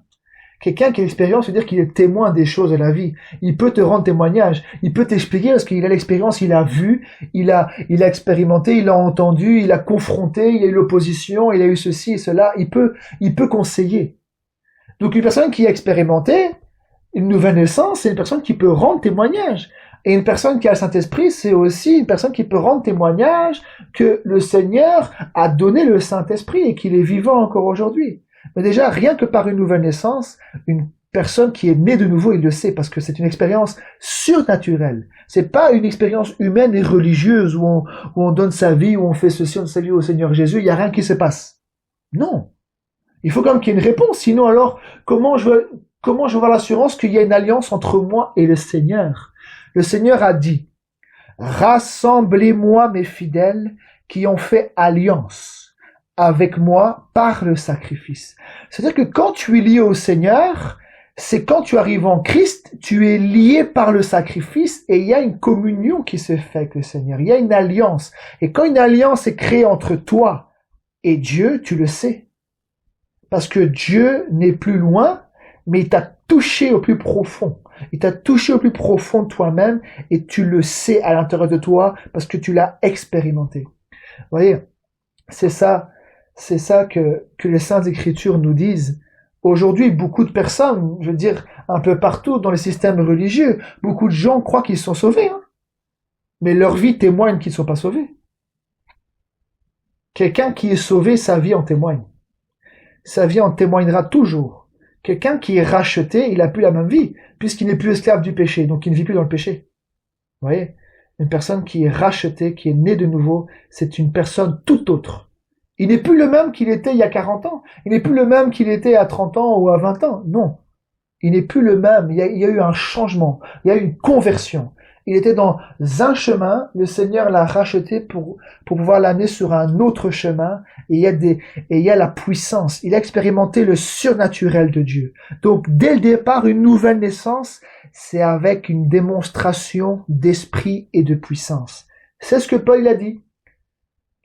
Quelqu'un qui a l'expérience veut dire qu'il est témoin des choses de la vie. Il peut te rendre témoignage. Il peut t'expliquer parce qu'il a l'expérience, il a vu, il a expérimenté, il a entendu, il a confronté, il a eu l'opposition, il a eu ceci et cela. Il peut conseiller. Donc une personne qui a expérimenté une nouvelle naissance, c'est une personne qui peut rendre témoignage. Et une personne qui a le Saint-Esprit, c'est aussi une personne qui peut rendre témoignage que le Seigneur a donné le Saint-Esprit et qu'il est vivant encore aujourd'hui. Mais déjà, rien que par une nouvelle naissance, une personne qui est née de nouveau, il le sait, parce que c'est une expérience surnaturelle. C'est pas une expérience humaine et religieuse où on donne sa vie, où on fait ceci, on salue au Seigneur Jésus, il y a rien qui se passe. Non. Il faut quand même qu'il y ait une réponse, sinon alors, comment je veux avoir l'assurance qu'il y a une alliance entre moi et le Seigneur? Le Seigneur a dit, rassemblez-moi mes fidèles qui ont fait alliance avec moi par le sacrifice. C'est-à-dire que quand tu es lié au Seigneur, c'est quand tu arrives en Christ, tu es lié par le sacrifice et il y a une communion qui se fait avec le Seigneur. Il y a une alliance. Et quand une alliance est créée entre toi et Dieu, tu le sais. Parce que Dieu n'est plus loin, mais il t'a touché au plus profond. Il t'a touché au plus profond de toi-même et tu le sais à l'intérieur de toi parce que tu l'as expérimenté. Vous voyez, c'est ça que les Saintes Écritures nous disent. Aujourd'hui, beaucoup de personnes, je veux dire, un peu partout dans les systèmes religieux, beaucoup de gens croient qu'ils sont sauvés, hein, mais leur vie témoigne qu'ils ne sont pas sauvés. Quelqu'un qui est sauvé, sa vie en témoigne. Sa vie en témoignera toujours. Quelqu'un qui est racheté, il n'a plus la même vie, puisqu'il n'est plus esclave du péché, donc il ne vit plus dans le péché. Vous voyez? Une personne qui est rachetée, qui est née de nouveau, c'est une personne tout autre. Il n'est plus le même qu'il était il y a 40 ans. Il n'est plus le même qu'il était à 30 ans ou à 20 ans. Non. Il n'est plus le même. Il y a eu un changement. Il y a eu une conversion. Il était dans un chemin. Le Seigneur l'a racheté pour pouvoir l'amener sur un autre chemin. Et il y a la puissance. Il a expérimenté le surnaturel de Dieu. Donc, dès le départ, une nouvelle naissance, c'est avec une démonstration d'esprit et de puissance. C'est ce que Paul a dit.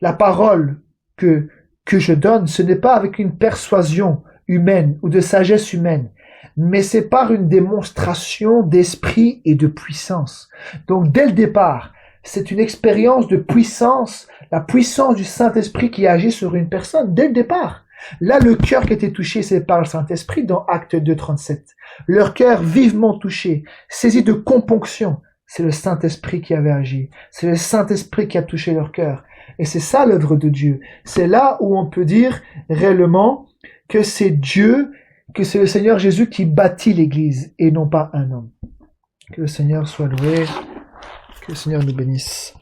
La parole que je donne, ce n'est pas avec une persuasion humaine ou de sagesse humaine, mais c'est par une démonstration d'esprit et de puissance. Donc, dès le départ, c'est une expérience de puissance, la puissance du Saint-Esprit qui agit sur une personne, dès le départ. Là, le cœur qui a été touché, c'est par le Saint-Esprit dans Actes 2:37. Leur cœur vivement touché, saisi de componction, c'est le Saint-Esprit qui avait agi. C'est le Saint-Esprit qui a touché leur cœur. Et c'est ça l'œuvre de Dieu. C'est là où on peut dire réellement que c'est Dieu, que c'est le Seigneur Jésus qui bâtit l'Église et non pas un homme. Que le Seigneur soit loué, que le Seigneur nous bénisse.